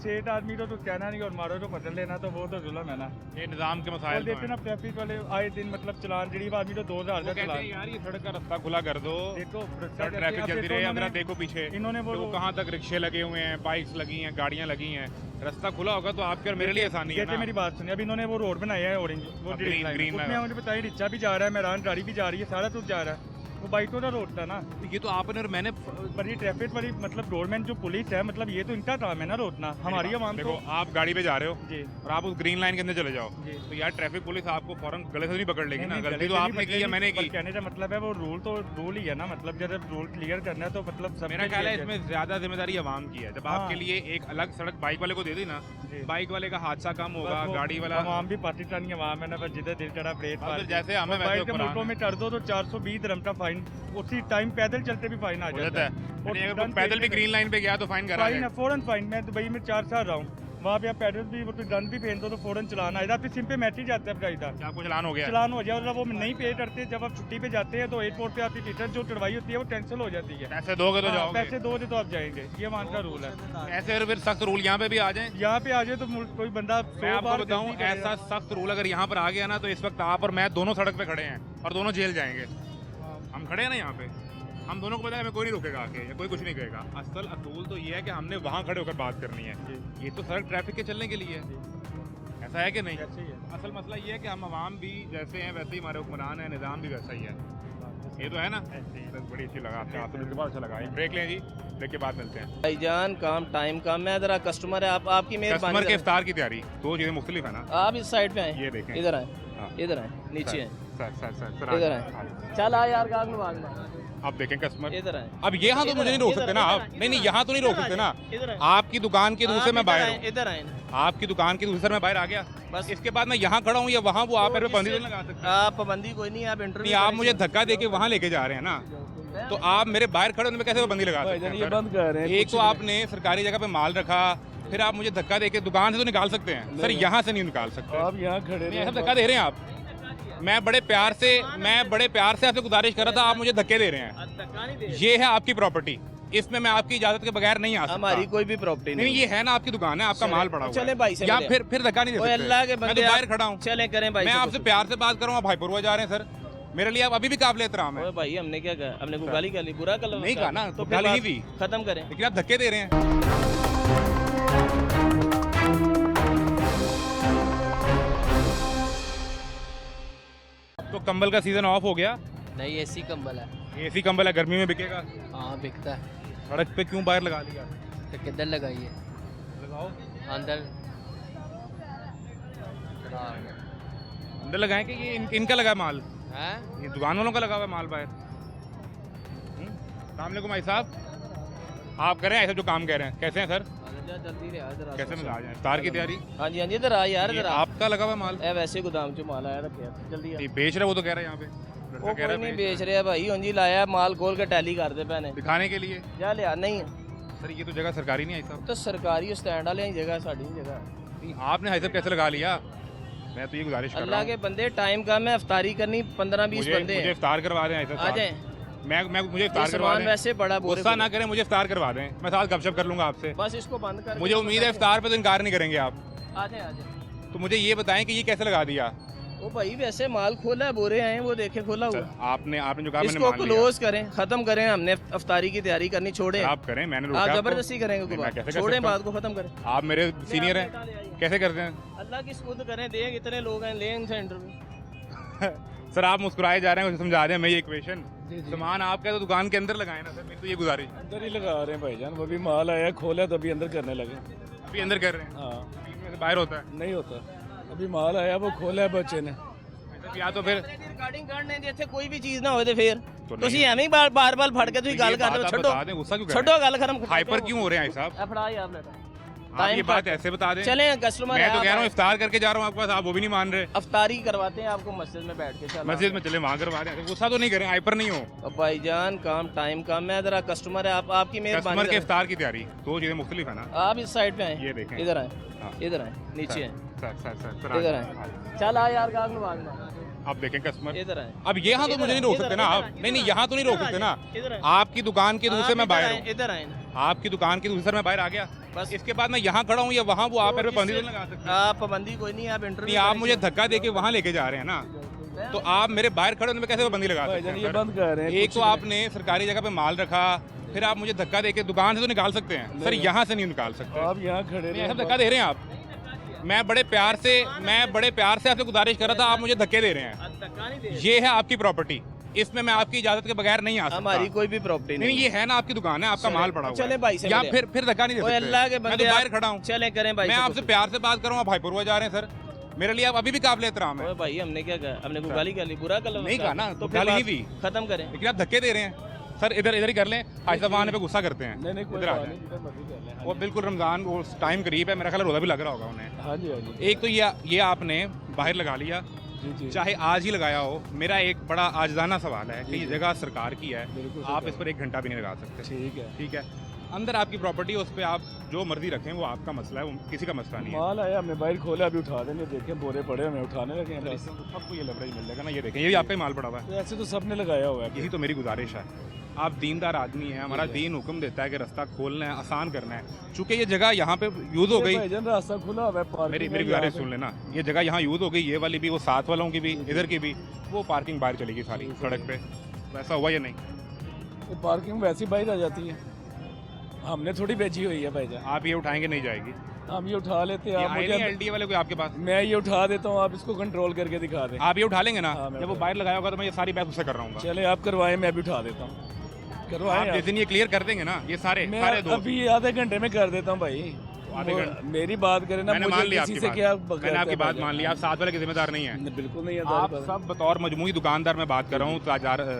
6 आदमी तो कहना नहीं और मारो तो बदल लेना, तो वो तो जुल्म है ना। ये निजाम के मसाइल देखते ना ट्रैफिक वाले आए दिन मतलब चलान गरीब आदमी तो 2000 का चलान। यार ये सड़क का रास्ता खुला कर दो, देखो ट्रैफिक चलती रहे। अब देखो पीछे इन्होंने वो कहाँ तक रिक्शे लगे हुए हैं, बाइक्स लगी हैं, गाड़ियाँ लगी हैं, रास्ता खुला होगा तो आपके और मेरे लिए आसानी है ना। मेरी बात सुनिए, अभी इन्होंने वो रोड बनाया है ऑरेंज, वो ग्रीन, उसमें मुझे बताइए रिक्शा भी जा रहा है, मैरान गाड़ी भी जा रही है, सारा कुछ जा रहा है, वो बाइकों का रोड था ना। ये तो आपने और मैंने पर ये ट्रैफिक वाली मतलब गवर्नमेंट जो पुलिस है, मतलब ये तो इनका काम है ना रोकना, हमारी आवाम देखो आप गाड़ी पे जा रहे हो जी और आप उस ग्रीन लाइन के अंदर चले जाओ जी, तो यार ट्रैफिक पुलिस आपको फौरन गले से नहीं पकड़ लेगी ना। गलती तो आपने की है, मैंने की। कहने का मतलब है वो रूल तो रूल ही है ना, मतलब जब रूल क्लियर करना है तो मतलब मेरा ख्याल है इसमें ज्यादा जिम्मेदारी आवाम की है। जब आपके लिए एक अलग सड़क बाइक वाले को दे दी ना, बाइक वाले का हादसा कम होगा, गाड़ी वाला। आवाम भी पाकिस्तानी आवाम है ना, जिधर दिल करा प्लेट जैसे हमें मुल्कों में कर दो तो 420 दिरहम का फाइन, उसी टाइम पैदल चलते भी फाइन आ जाता है। और पैदल भी ग्रीन लाइन पे गया तो फाइन करा फाइन है, फौरन फाइन। मैं दुबई में 4 साल रहा हूँ, वहाँ पे आप पैदल भी वो गन भी फेंक दो तो फौरन चलान आएगा, आपके सिम पे मैसेज आता है बकायदा आपको चलान हो गया, चलान हो जाए। और जब वो नहीं पे करते, जब आप छुट्टी पे जाते हैं तो एयरपोर्ट पे आपकी टिकट जो चढ़वाई होती है वो कैंसिल हो जाती है। पैसे दोगे तो जाओगे, पैसे दोगे तो आप जाएंगे, ये वहाँ का रूल है। ऐसे फिर सख्त रूल यहाँ पे भी आ जाए, यहाँ पे आ जाए तो कोई बंदा मैं आपको बताऊँ ऐसा सख्त रूल अगर यहाँ पर आ गया ना तो इस वक्त आप और मैं दोनों सड़क पे खड़े हैं और दोनों जेल जाएंगे। हम खड़े हैं ना यहाँ पे, हम दोनों को पता है हमें कोई नहीं रोकेगा आके या कोई कुछ नहीं कहेगा। असल असूल तो ये है कि हमने वहाँ खड़े होकर बात करनी है, ये तो सड़क ट्रैफिक के चलने के लिए है, ऐसा है कि नहीं? असल मसला ये है कि हम आवाम भी जैसे हैं वैसे ही हमारे हुक्मरान हैं, निज़ाम भी वैसा ही है, ये तो है ना। बड़ी अच्छी लगा आपसे, आपसे मिलकर बहुत अच्छा लगा। ब्रेक लें जी, ब्रेक के बाद मिलते हैं। भाईजान काम टाइम कम, मैं ज़रा कस्टमर है, आपकी मेहरबानी। कस्टमर के इफ्तार की तैयारी, दो चीज़ें मुख्तलिफ है ना। आप इस साइड पे आए, ये देखें, इधर आए, इधर आए, नीचे आए, सर इधर आए, चल आ यार गाग में आप देखें कस्टमर इधर आए। अब यहाँ तो मुझे नहीं रोक सकते ना आप, नहीं यहाँ तो नहीं रोक सकते ना। आपकी दुकान के दूसरे मैं बाहर हूँ, इधर आए, आपकी दुकान के दूसरे मैं बाहर आ गया, बस इसके बाद मैं यहाँ खड़ा हूँ या वहाँ, वो आप पाबंदी नहीं लगा सकते। आप पाबंदी कोई नहीं, आप इंटरव्यू नहीं, आप मुझे धक्का देके वहाँ लेके जा रहे हैं ना, तो आप मेरे बाहर खड़े होने में कैसे पाबंदी लगा सकते हैं? ये बंद कर रहे हैं। एक तो आपने सरकारी जगह पे माल रखा, फिर आप मुझे धक्का देके दुकान से तो निकाल सकते हैं सर, यहाँ से नहीं निकाल सकते। आप यहाँ खड़े नहीं, ऐसा धक्का दे रहे हैं आप। मैं बड़े प्यार से आपसे गुजारिश कर रहा था, आप मुझे धक्के दे रहे हैं। ये है आपकी प्रॉपर्टी, इसमें मैं आपकी इजाजत के बगैर नहीं आ सकता। हमारी कोई भी प्रॉपर्टी नहीं, ये है ना आपकी दुकान है, आपका माल पड़ा हुआ चले है। भाई से या मिले। फिर धक्का नहीं दे सकते। अल्लाह के मैं बंदे तो बाहर खड़ा हूँ। चले करें भाई मैं से आपसे प्यार से बात करूँ, आप भाईपुरवा जा रहे हैं सर। मेरे लिए आप अभी भी काबिल एहतराम है। ओए भाई हमने क्या कहा? हमने को गाली कर ली, बुरा कर नहीं कहा ना, तो गाली नहीं फिर दी, खत्म करें। लेकिन आप धक्के दे रहे हैं। तो कंबल का सीजन ऑफ हो गया। नहीं एसी कंबल है। एसी कंबल है, गर्मी में बिकेगा। हाँ बिकता है। सड़क पे क्यों बाहर लगा लिया? तो किधर लगाइए? लगाओ अंदर अंदर लगाएं कि ये इनका लगा माल, है। ये दुकान वालों का लगा हुआ है माल बाहर। अस्सलाम वालेकुम भाई साहब, आप करें ऐसे जो काम कह रहे हैं। कैसे हैं सर? जल्दी रे इधर कैसे में आ जाए? इफ्तार की तैयारी? हाँ जी इधर आ यार, ये इधर आ। आपका लगा हुआ माल? वैसे गोदाम चो माल आया रखे जल्दी आ। ये बेच रहे, वो तो कह रहा है यहाँ पे वो लड़का कह रहा कोई है नहीं बेच रहे भाई, उंजी लाया माल खोल के टैली कर दे पैने दिखाने के लिए। जा लिया। नहीं सर ये तो जगह सरकारी नहीं है साहब। तो सरकारी स्टैंड वाले ही जगह साड़ी जगह। नहीं, आपने हाई कैसे लगा लिया? मैं तो ये गुजारिश कर रहा अल्लाह हूँ, के बंदे टाइम कम है, अफ्तारी करनी 15-20 बंदे मुझे हैं। इफ्तार करवा दें ऐसा आ जाए। मुझे इफ्तार करवा सामान दें। वैसे बड़ा बोरे गुस्सा ना करें, मुझे इफ्तार करवा दें, मैं साथ गपशप कर लूंगा आपसे। बस इसको बंद कर। मुझे उम्मीद है इफ्तार पे तो इनकार नहीं करेंगे आप। आ जाए। तो मुझे ये बताएं कि ये कैसे लगा दिया? वो भाई वैसे माल खोला है, बोरे हैं वो देखे खोला हुआ। आपने जो कहा मैंने इसको मान लिया। क्लोज करें, खत्म करें। हमने अफ्तारी की तैयारी करनी छोड़े। आप करें, मैंने आप रोका आपको? जबरदस्ती करेंगे नहीं, मैं कैसे कर छोड़े, सकता हूँ? बात को खत्म करें। आप मेरे सीनियर हैं, कैसे करते हैं? अल्लाह की सुध करें, दें इतने लोग हैं, लें इनसे इंटरव्यू। सर आप मुस्कुराए जा रहे हैं, मुझे समझा दें। मैं ये इक्वेशन, सामान आपका है तो दुकान के अंदर लगाए ना सर, मेरी तो ये गुजारिश। अंदर ही लगा रहे हैं भाईजान, वो भी माल आया खोला तो अभी अंदर करने लगे। अभी अंदर कर रहे हैं? हाँ बीच में से बाहर होता है? नहीं होता, अभी माल आया वो खोला है बच्चे ने। या तो फिर रिकॉर्डिंग करने दी ਇੱਥੇ ਕੋਈ ਵੀ ਚੀਜ਼ ਨਾ ਹੋਵੇ ਤੇ ਫੇਰ तो ਤੁਸੀਂ ਐਵੇਂ ਹੀ ਬਾਰ-ਬਾਰ ਫੜ ਕੇ ਤੁਸੀਂ ਗੱਲ ਕਰ ਰਹੇ ਹੋ। ਛੱਡੋ गुस्सा क्यों कर ਛੱਡੋ ਗੱਲ ਖਤਮ। हाइपर क्यों हो रहे हैं साहब? ਇਹ ਫੜਾ ਯਾਰ ਲੈ आप ये बात ऐसे बता दें। चले कस्टमर मैं तो कह रहा हूँ इफ्तार करके जा रहा हूँ आपके पास, आप वो भी नहीं मान रहे। अफ्तारी करवाते हैं आपको मस्जिद में बैठ के। मस्जिद में चले वहाँ करवा रहे हैं, गुस्सा तो नहीं करें, हाइपर नहीं हो। अब भाईजान काम टाइम कम है, जरा कस्टमर है, आपकी कस्टमर मेहरबानी के इफ्तार की तैयारी, दो चीजें मुख्तलिफ है ना। आप इस साइड पे आए, ये देखें। इधर आए, हाँ। इधर आए, नीचे आए, सर इधर आए। चल आ यार गाग नवाज अब देखें कस्टमर, इधर आए। अब यहाँ तो मुझे नहीं रोक सकते ना आप। नहीं यहाँ तो नहीं रोक सकते ना। आपकी दुकान के दूसरे मैं बाहर हूँ, इधर आए। आपकी दुकान के दूसरे मैं बाहर आ गया, बस इसके बाद मैं यहाँ खड़ा हूँ या वहाँ, वो आप मेरे पे पाबंदी तो नहीं लगा सकते। आप पाबंदी कोई नहीं, आप इंटरव्यू नहीं, आप मुझे धक्का देके वहाँ लेके जा रहे हैं ना, तो आप मेरे बाहर खड़े होने में कैसे पाबंदी लगा सकते हैं? ये बंद कर रहे हैं। एक तो आपने सरकारी जगह पे माल रखा, फिर आप मुझे धक्का देके दुकान से तो निकाल सकते हैं सर, यहाँ से नहीं निकाल सकते। आप यहाँ खड़े नहीं, ऐसा धक्का दे रहे हैं आप। मैं बड़े प्यार से आपसे गुजारिश कर रहा था, आप मुझे धक्के दे रहे हैं। ये है आपकी प्रॉपर्टी, इसमें मैं आपकी इजाजत के बगैर नहीं आ सकता। हमारी कोई भी प्रॉपर्टी नहीं, ये है ना आपकी दुकान है, आपका माल पड़ा हुआ है। चले भाई से या मिले। फिर धक्का नहीं दे सकते। अल्लाह के मैं बंदे तो बाहर खड़ा हूँ। चले करें भाई मैं से आपसे प्यार से बात करूँ, आप भाईपुरवा जा रहे हैं सर, मेरे लिए आप अभी भी काबिल एहतराम है। ओए भाई हमने क्या कहा? हमने को गाली कर ली, बुरा कर नहीं कहा ना, तो गाली फिर नहीं दी, खत्म करें। लेकिन आप धक्के दे रहे हैं सर। इधर ही कर लें, आइसा आने पे गुस्सा करते हैं। नहीं कोई इधर आ बात जाएं। नहीं, जिधर मर्जी कर लें। वो बिल्कुल रमजान वो टाइम करीब है, मेरा ख्याल रोज़ा भी लग रहा होगा उन्हें। हाँ जी हाँ जी। एक तो ये आपने बाहर लगा लिया, जी जी। चाहे आज ही लगाया हो। मेरा एक बड़ा आजिज़ाना सवाल है कि ये जगह सरकार की है, बिल्कुल आप इस पर 1 घंटा भी नहीं लगा सकते। ठीक है। ठीक है, अंदर आपकी प्रॉपर्टी है, उस पर आप जो मर्जी रखें, वो आपका मसला है, वो किसी का मसला नहीं है। माल आया हमने बाहर खोला, अभी उठा देंगे, देखें बोरे पड़े हमें उठाने लगे हैं। इससे तो सबको ये लवरेज मिल जाएगा ना। ये देखें, ये भी आपका ही माल पड़ा हुआ है। तो ऐसे तो सबने लगाया हुआ है। यही तो मेरी गुजारिश है, आप दीनदार आदमी हैं, हमारा दीन हुक्म देता है कि रास्ता खोलना है, आसान करना है। चूँकि ये जगह यहाँ पे यूज़ हो गई, भाईजान रास्ता खुला हुआ है, पार्किंग मेरी है गुजारिश यहाँ सुन लेना, ये जगह यहाँ यूज़ हो गई, ये वाली भी, वो साथ वालों की भी, इधर की भी, वो पार्किंग बाहर चलेगी सारी सड़क पे। वैसा हुआ या नहीं? पे। पार्किंग वैसी बाहर आ जाती है, हमने थोड़ी बेची हुई है भाईजान। आप ये उठाएंगे नहीं जाएगी? हम ये उठा लेते हैं, आप मुझे LDA वाले कोई आपके पास? मैं ये उठा देता हूँ, आप इसको कंट्रोल करके दिखा दें। आप ये उठा लेंगे ना? हाँ, मैं जब वो बाहर लगाया होगा तो मैं ये सारी बात उससे कर रहा हूँ। चले आप करवाएं, मैं भी उठा देता हूँ। करवाएं आप आप। जिस दिन ये क्लियर कर देंगे ना, ये सारे मैं दोस्त। अभी आधे घंटे में कर देता हूँ भाई। आधे घंटे मेरी बात करें ना, मैंने मुझे मान लिया किसी आपकी से बात। क्या मैंने आपकी बात मान ली। आप साथ वाले के जिम्मेदार नहीं हैं। बिल्कुल नहीं है आप सब बतौर मजमूई दुकानदार में बात कर रहा हूँ,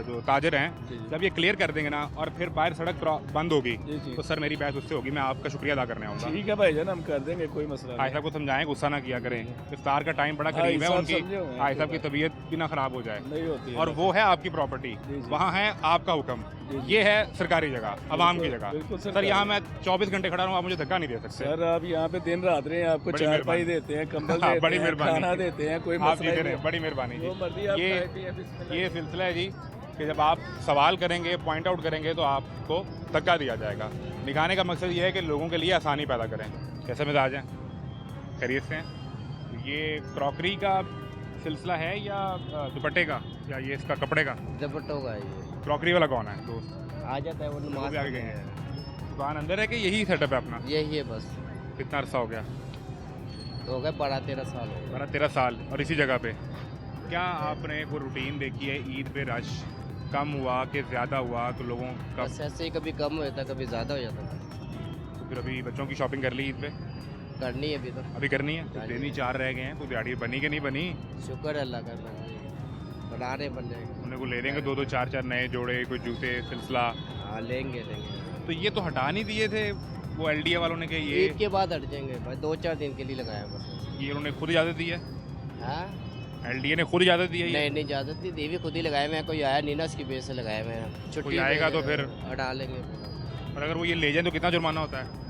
जो ताजर हैं, जब ये क्लियर कर देंगे ना और फिर बाहर सड़क बंद होगी तो सर मेरी बहस उससे होगी। मैं आपका शुक्रिया अदा करने आऊँगा। ठीक है भाईजान, हम कर देंगे, कोई मसला भाई साहब को समझाएं, गुस्सा ना किया करें। इफ्तार का टाइम बड़ा करीब है, उनकी भाई साहब की तबीयत भी ना खराब हो जाए। नहीं होती और वो है आपकी प्रॉपर्टी, वहाँ है आपका हुक्म, ये है सरकारी जगह, आवाम की जगह। सर यहाँ मैं 24 घंटे खड़ा रहूँ, आप मुझे धक्का नहीं दे सकते। सर आप यहाँ पे दिन रात रहे हैं, आपको बड़ी चारपाई मेहरबानी। देते हैं, कंबल हाँ, देते बड़ी हैं, मेहरबानी। खाना देते हैं, कोई आप मसला जीते नहीं रहे, बड़ी मेहरबानी जो मर्जी आप ये खाएं, पिएं, बिस्मिल्लाह। ये सिलसिला है जी कि जब आप सवाल करेंगे, पॉइंट आउट करेंगे तो आपको धक्का दिया जाएगा। दिखाने का मकसद ये है कि लोगों के लिए आसानी पैदा करें। कैसे मिजाज हैं, खैरियत से हैं? ये क्रॉकरी का सिलसिला है या दुपट्टे का, या ये इसका कपड़े का? दुपट्टों का ये क्रॉकरी वाला कौन है दोस्त? आ जाता है वो वो नमाज भी आगे गए हैं। दुकान अंदर है कि यही सेटअप है अपना? यही है बस। कितना अरसा हो गया? तो हो गए 12-13 साल हो गए। 12-13 साल। और इसी जगह पे क्या आपने कोई रूटीन देखी है? ईद पे रश कम हुआ कि ज़्यादा हुआ? तो लोगों का बस ऐसे ही कभी कम हो जाता, कभी ज़्यादा हो जाता था। तो फिर अभी बच्चों की शॉपिंग कर ली ईद पे? करनी है अभी तो। अभी करनी है? तो दिन ही 4 रह गए हैं, तो दिहाड़ी बनी कि नहीं बनी? शुक्र है अल्लाह का, बना रहे बन जाएंगे। उन्हें को ले देंगे 2-2 4-4 नए जोड़े, कोई जूते सिलसिला। हाँ लेंगे। तो ये तो हटा नहीं दिए थे वो LDA वालों ने कि ये ईद के बाद हट जाएंगे भाई, 2-4 दिन के लिए लगाया बस। ये उन्होंने खुद इजाज़त दी है? हाँ LDA ने खुद इजाज़त दी है? नहीं इजाज़त नहीं दी, भी खुद ही लगाया। मैं कोई आया नहीं ना, उसकी बेस से लगाया मैं। कोई आएगा तो फिर हटा लेंगे। और अगर वो ये ले जाए तो कितना जुर्माना होता है?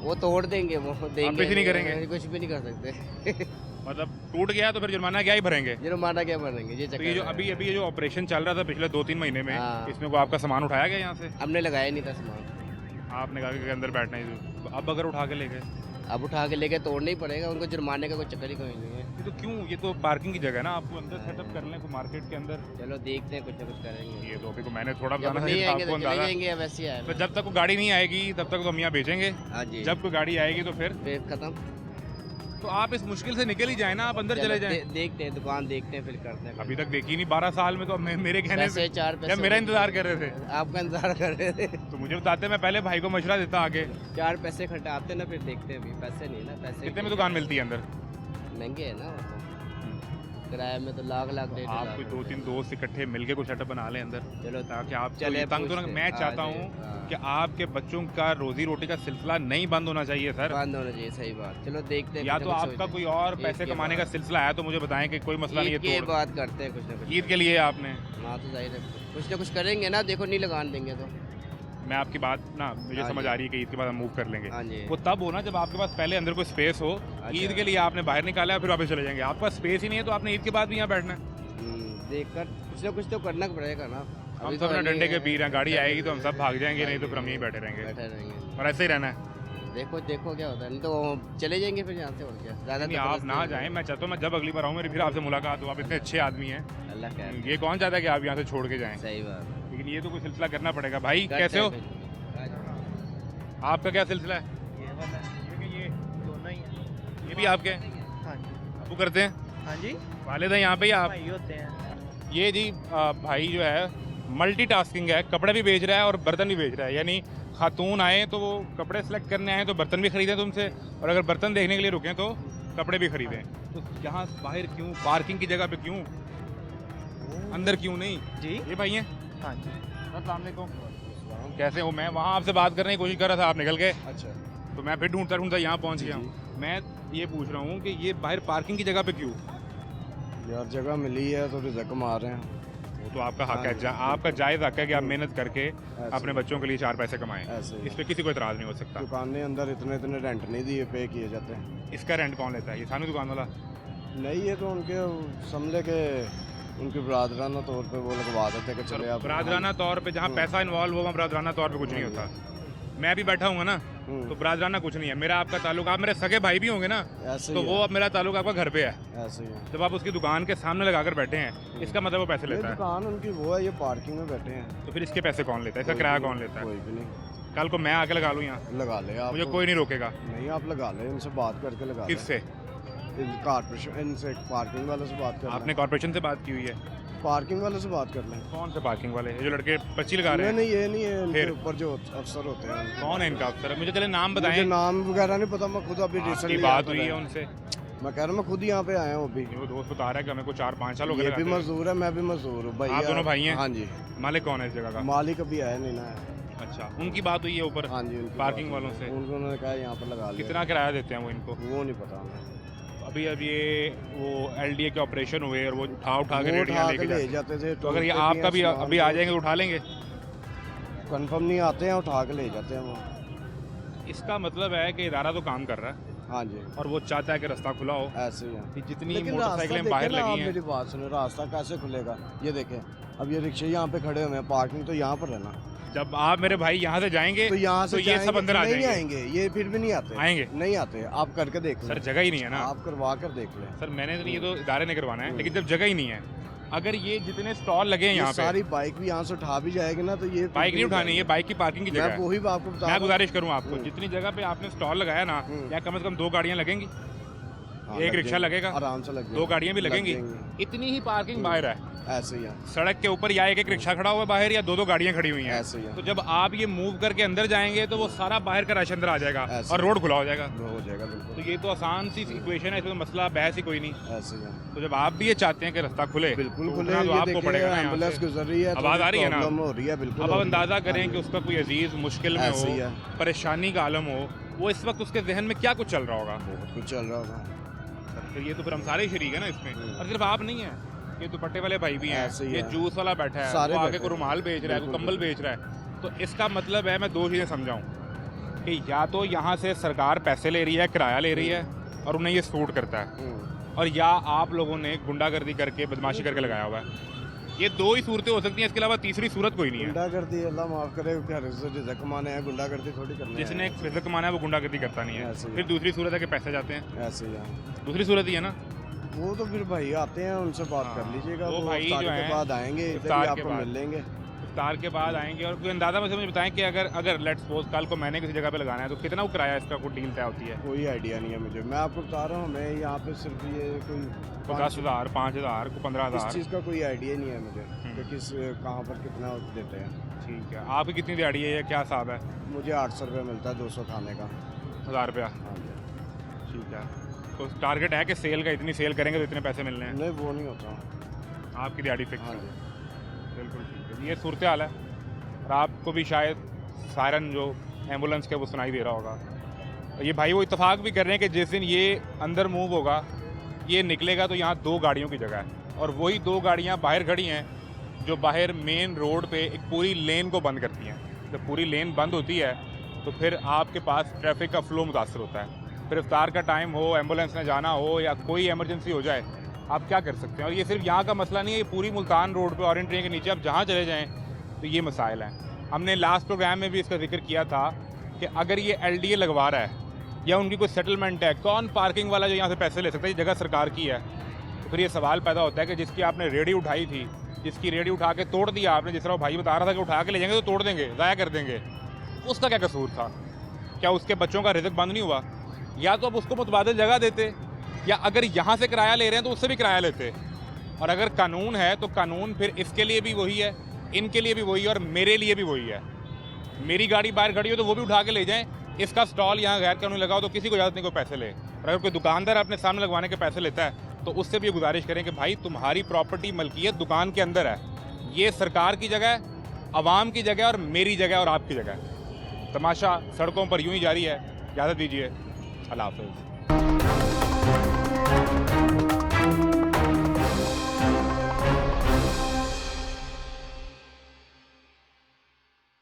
वो तोड़ देंगे, वो देंगे। आप कुछ नहीं करेंगे? कुछ भी नहीं कर सकते। मतलब टूट गया तो फिर जुर्माना क्या ही भरेंगे? जुर्माना क्या भरेंगे? ये तो चक्कर ये जो है। अभी ये जो ऑपरेशन चल रहा था पिछले 2-3 महीने में, हाँ। इसमें को आपका सामान उठाया गया यहाँ से? हमने लगाया नहीं था सामान। आपने कहा कि अंदर बैठना ही, अब अगर उठा के ले गए अब उठा के लेके तोड़ना ही पड़ेगा, उनको जुर्माने का कोई चक्कर ही कोई नहीं है। ये तो क्यों? ये तो पार्किंग की जगह है ना, आपको अंदर सेटअप कर लें कोई मार्केट के अंदर। चलो देखते हैं, कुछ ना कुछ करेंगे। ये तो अभी को मैंने थोड़ा जब बताना नहीं था आएंगे आपको तो चले अंदाजा। जाएंगे, वैसे ही आए। तो जब तक वो गाड़ी नहीं आएगी तब तक तो हम यहाँ बेचेंगे। हाँ जी। जब कोई गाड़ी आएगी तो फिर खत्म। तो आप इस मुश्किल से निकल ही जाए ना, आप अंदर चले जाएं। देखते हैं, दुकान देखते हैं, फिर करते हैं। अभी तक देखी नहीं 12 साल में, तो मेरे कहने पैसे से 4 पैसे जब मेरा इंतजार कर रहे थे आपका इंतजार कर रहे थे। तो मुझे बताते, मैं पहले भाई को मशवरा देता आगे। 4 पैसे खटाते ना, फिर देखते हैं। अभी पैसे नहीं ना, पैसे कितने में दुकान मिलती है अंदर? महंगे है ना वो तो। किराए में तो लाख रेट। आप कोई 2-3 दोस्त इकट्ठे मिलके कुछ सेटअप बना लें अंदर, चलो ताकि आप चले तंग तो ना। मैं चाहता हूँ कि आपके बच्चों का रोजी रोटी का सिलसिला नहीं बंद होना चाहिए सर। बंद होना चाहिए, सही बात। चलो देखते हैं। या तो आपका कोई और पैसे कमाने का सिलसिला है तो मुझे बताएं कि कोई मसला नहीं है। ये बात करते हैं, कुछ ना कुछ। ईद के लिए आपने? हाँ तो जाहिर है कुछ ना कुछ करेंगे ना, देखो नहीं लगान देंगे तो। मैं आपकी बात ना, मुझे हाँ समझ जी। आ रही है कि ईद के बाद हम मूव कर लेंगे। हाँ जी। वो तब हो ना जब आपके पास पहले अंदर कोई स्पेस हो। ईद के लिए आपने बाहर निकाला है, फिर वापस चले जाएंगे। आपके पास स्पेस ही नहीं है तो आपने ईद के बाद भी यहाँ बैठना है। देखकर कुछ ना कुछ तो करना पड़ेगा ना। हम सब ना डंडे के पीर हैं, गाड़ी आएगी तो हम सब भाग जाएंगे, नहीं तो फिर हम यहीं बैठे रहेंगे और ऐसे ही रहना है। देखो क्या होता है, नहीं तो चले जाएंगे फिर यहाँ से। और क्या ज़्यादा नहीं, आप ना जाएं। मैं चाहता हूँ मैं जब अगली बार आऊँ मेरी फिर आपसे मुलाकात हो। आप इतने अच्छे आदमी हैं, अल्लाह का। ये कौन चाहता है कि आप यहाँ से छोड़ के जाएं? सही बात। लेकिन ये तो कोई सिलसिला करना पड़ेगा। भाई कैसे हो? आपका क्या सिलसिला है? ये दोनों ही हैं। ये भी आपके? हाँ जी। वो करते हैं? हाँ जी, वालिद हैं यहाँ पे या आप? भाई होते हैं। ये जी भाई जो है मल्टीटास्किंग है, कपड़े भी बेच रहा है और बर्तन भी बेच रहा है। यानी खातून आए तो वो कपड़े सेलेक्ट करने आए तो बर्तन भी खरीदें तुमसे, और अगर बर्तन देखने के लिए रुकें तो कपड़े भी खरीदें। तो यहाँ बाहर क्यों, पार्किंग की जगह पे क्यों, अंदर क्यों नहीं? जी ये भाई हैं? हाँ जी। अस्सलाम वालेकुम। कैसे हो? मैं वहाँ आपसे बात करने की कोशिश कर रहा था, आप निकल गए। अच्छा। तो मैं फिर ढूंढता ढूंढता यहाँ पहुँच गया हूँ। मैं ये पूछ रहा हूँ कि ये बाहर पार्किंग की जगह पे क्यों? यार जगह मिली है तो रिज़्क कमा रहे हैं। वो तो आपका हक है, आपका जायज़ हक है कि आप मेहनत करके अपने बच्चों के लिए 4 पैसे कमाएं। ऐसे इस पे किसी को इतराज़ नहीं हो सकता। दुकान के अंदर इतने रेंट नहीं दिए, पे किए जाते हैं। इसका रेंट कौन लेता है? ये सानू दुकान वाला? नहीं, ये तो उनके समझ के उनके बरादराना तौर पे वो लगवा देते कि चले आप। बरादराना तौर पे जहाँ पैसा इन्वॉल्व होगा, बरादराना तौर पे कुछ नहीं होता। मैं भी बैठा हूँ ना, तो बरादराना कुछ नहीं है। मेरा आपका ताल्लुक, आप मेरे सगे भाई भी होंगे ना, ऐसे तो ही वो अब मेरा ताल्लुक आपका घर पे है। ऐसे ही है। जब आप उसकी दुकान के सामने लगाकर बैठे हैं, इसका मतलब वो पैसे ये लेता है। दुकान उनकी वो है, ये पार्किंग में बैठे हैं। तो फिर इसके पैसे कौन लेता है? इसका किराया कौन लेता है? कोई भी नहीं। कल को मैं आके लगा लूँ यहाँ, लगा ले आप। मुझे कोई नहीं रोकेगा। नहीं, आप लगा ले, इनसे बात करके लगा ले। किससे? कॉर्पोरेशन, इनसे पार्किंग वालों से बात कर। आपने कॉर्पोरेशन से बात की हुई है? पार्किंग वाले से बात कर लें। कौन से पार्किंग वाले जो लड़के पर्ची लगा रहे हैं? नहीं ये नहीं है, इनके फिर? ऊपर जो अफसर होते हैं। कौन है इनका अफसर? मुझे चले नाम मुझे बताएं। नाम वगैरह नहीं पता, मैं खुद अभी आपकी रिसेंटली बात हुई है उनसे? मैं कह रहा हूँ मैं खुद ही यहाँ पे आया हूँ अभी। वो दोस्त बता रहा है कि हमें को 4-5 साल हो गए ये भी लगाते हुए। मजदूर है, मैं भी मजदूर हूँ भाई। आप दोनों भाई हैं? हाँ जी। मालिक कौन है इस जगह का? मालिक अभी आया नहीं ना। अच्छा, उनकी बात हुई है ऊपर हाँ जी, उनकी पार्किंग बात वालों हुई। से? उन्होंने कहा यहाँ पर लगा लिया। कितना किराया देते हैं वो इनको? वो नहीं पता हमें। अभी अब ये वो LDA के ऑपरेशन हुए और वो उठा के वो रेडियां उठा लेके के ले जाते जाते थे। तो अगर ये आपका भी अभी आ जाएंगे तो उठा लेंगे? कंफर्म नहीं आते हैं, उठा के ले जाते हैं वो। इसका मतलब है कि इदारा तो काम कर रहा है हाँ जी, और वो चाहता है कि रास्ता खुला हो। ऐसे ही है। कि जितनी लेकिन मोटरसाइकिलें बाहर रास्ता देखें ना, लगी आप हैं, मेरी बात सुनो, रास्ता कैसे खुलेगा ये देखें। अब ये रिक्शे यहाँ पे खड़े हुए हैं, पार्किंग तो यहाँ पर है ना। जब आप मेरे भाई यहाँ से जाएंगे तो यहाँ से तो ये सब अंदर आ नहीं जाएंगे। आएंगे, ये फिर भी नहीं आते। आएंगे? नहीं आते, आप करके देख सर लें। जगह ही नहीं है ना। आप करवा कर देख लें। सर मैंने तो ये तो इदारे ने करवाना है, लेकिन जब जगह ही नहीं है, अगर ये जितने स्टॉल लगे हैं ये यहाँ पे, सारी बाइक भी यहाँ से उठा भी जाएगी ना, तो ये बाइक नहीं उठानी, ये बाइक की पार्किंग की जगह मैं है। वही आपको बता मैं रहा हूँ। गुजारिश करूँ आपको, जितनी जगह पे आपने स्टॉल लगाया ना, या कम से कम 2 गाड़ियाँ लगेंगी, हाँ, एक लग रिक्शा जाएंगे, लगेगा, आराम से लग 2 गाड़ियाँ भी लग लगेंगी। जाएंगी। इतनी ही पार्किंग बाहर है, ऐसे ही है, सड़क के ऊपर या एक रिक्शा खड़ा हुआ है बाहर या 2 गाड़ियाँ खड़ी हुई हैं। ऐसे ही है। तो जब आप ये मूव करके अंदर जाएंगे तो वो सारा बाहर का रश अंदर आ जाएगा ऐसे और रोड खुला हो जाएगा। हो जाएगा बिल्कुल। तो ये तो आसान सी इक्वेशन है, इसमें तो मसला बहस ही कोई नहीं। ऐसे ही है, तो जब आप भी ये चाहते हैं कि रास्ता खुले, बिल्कुल तो खुले। उतना तो ये आपको देखिए, पड़ेगा ना यहाँ एम्बुलेंस से। गुजर रही है, आवाज आ रही है ना? प्रॉब्लम हो रही है बिल्कुल। अब आप हो रही है। अंदाजा करें हाँ कि जी। उसका कोई अजीज मुश्किल में ऐसे ही हो, है। परेशानी का आलम हो, वो इस वक्त उसके जहन में क्या कुछ चल रहा होगा। बहुत कुछ चल रहा होगा। तो ये तो फिर हम सारे शरीक है ना इसमें, और सिर्फ आप नहीं है, ये दुपट्टे वाले भाई भी हैं, ऐसे ही ये है। जूस वाला बैठा है, सारे वो आगे बैठे को रुमाल बेच रहा है, कोई बिल्कुल, कंबल बेच रहा है। तो इसका मतलब है, मैं 2 चीज़ें समझाऊं कि या तो यहाँ से सरकार पैसे ले रही है, किराया ले रही है और उन्हें ये सूट करता है, और या आप लोगों ने गुंडागर्दी करके बदमाशी करके लगाया हुआ है। ये 2 ही सूरतें हो सकती हैं, इसके अलावा तीसरी सूरत कोई नहीं है। गुंडागर्दी अल्लाह माफ करे, घर से रिज़्क कमाने हैं, गुंडागर्दी थोड़ी करनी है। जिसने रिज़्क कमाना है वो गुंडागर्दी करता नहीं ऐसे है। ही फिर दूसरी सूरत है कि पैसे जाते हैं, ऐसे ही है। दूसरी सूरत ही है ना। वो तो फिर भाई आते हैं, उनसे बात कर लीजिएगा। वो भाई इफ्तार जो के हैं, बाद आएंगे, इधर इफ्तार ही के आपको बाद। मिल लेंगे। इफ्तार के बाद आएंगे। और कोई अंदाज़ा मुझे बताएं कि अगर लेट्स सपोज कल को मैंने किसी जगह पे लगाना है तो कितना वो किराया इसका कोई डील तय होती है? कोई आइडिया नहीं है मुझे, मैं आपको बता रहा हूँ। मैं यहाँ पे सिर्फ ये कोई 50,000, 5,000, इस 15,000। चीज़ का कोई आइडिया नहीं है मुझे कि किस कहाँ पर कितना देते हैं। ठीक है, आपकी कितनी दिहाड़ी है, क्या हिसाब है? मुझे 800 रुपये मिलता है 200 खाने का। 1,000 रुपया? हाँ जी। ठीक है, तो टारगेट है कि सेल का इतनी सेल करेंगे तो इतने पैसे मिलने हैं? नहीं वो नहीं होता। आपकी दिहाड़ी फिक्स हाँ है? जी। बिल्कुल ठीक है, ये सूरत हाल है। और आपको भी शायद सायरन जो एम्बुलेंस के वो सुनाई दे रहा होगा। ये भाई वो इत्तेफाक भी कर रहे हैं कि जिस दिन ये अंदर मूव होगा, ये निकलेगा तो यहाँ 2 गाड़ियों की जगह है, और वही 2 गाड़ियाँ बाहर खड़ी हैं जो बाहर मेन रोड पे एक पूरी लेन को बंद करती हैं। जब पूरी लेन बंद होती है तो फिर आपके पास ट्रैफिक का फ्लो मुतासर होता है। फिर इफ्तार का टाइम हो, एम्बुलेंस में जाना हो या कोई इमरजेंसी हो जाए, आप क्या कर सकते हैं? और ये सिर्फ यहाँ का मसला नहीं है, ये पूरी मुल्तान रोड पे ऑरेंज ट्रेन के नीचे आप जहाँ चले जाएँ तो ये मसाइल हैं। हमने लास्ट प्रोग्राम में भी इसका जिक्र किया था कि अगर ये LDA लगवा रहा है या उनकी कोई सेटलमेंट है, कौन पार्किंग वाला जो यहाँ से पैसे ले सकता है? ये जगह सरकार की है। तो फिर ये सवाल पैदा होता है कि जिसकी आपने रेडी उठाई थी, जिसकी रेडी उठा के तोड़ दिया आपने, जिस तरह भाई बता रहा था कि उठा के ले जाएंगे तो तोड़ देंगे, ज़ाया कर देंगे, उसका क्या कसूर था? क्या उसके बच्चों का रिज़्क बंद नहीं हुआ? या तो अब उसको मुतबादिल जगह देते, या अगर यहाँ से किराया ले रहे हैं तो उससे भी किराया लेते। और अगर कानून है तो कानून फिर इसके लिए भी वही है, इनके लिए भी वही है और मेरे लिए भी वही है। मेरी गाड़ी बाहर खड़ी हो तो वो भी उठा के ले जाएं, इसका स्टॉल यहाँ गैर कानूनी लगाओ तो किसी को इजाज़त नहीं कोई पैसे ले। और अगर कोई दुकानदार अपने सामने लगवाने के पैसे लेता है तो उससे भी ये गुजारिश करें कि भाई तुम्हारी प्रॉपर्टी मलकियत दुकान के अंदर है, ये सरकार की जगह है, आवाम की जगह और मेरी जगह और आपकी जगह है। तमाशा सड़कों पर यूं ही जारी है। इजाज़त दीजिए, अल्लाह हाफ़िज़।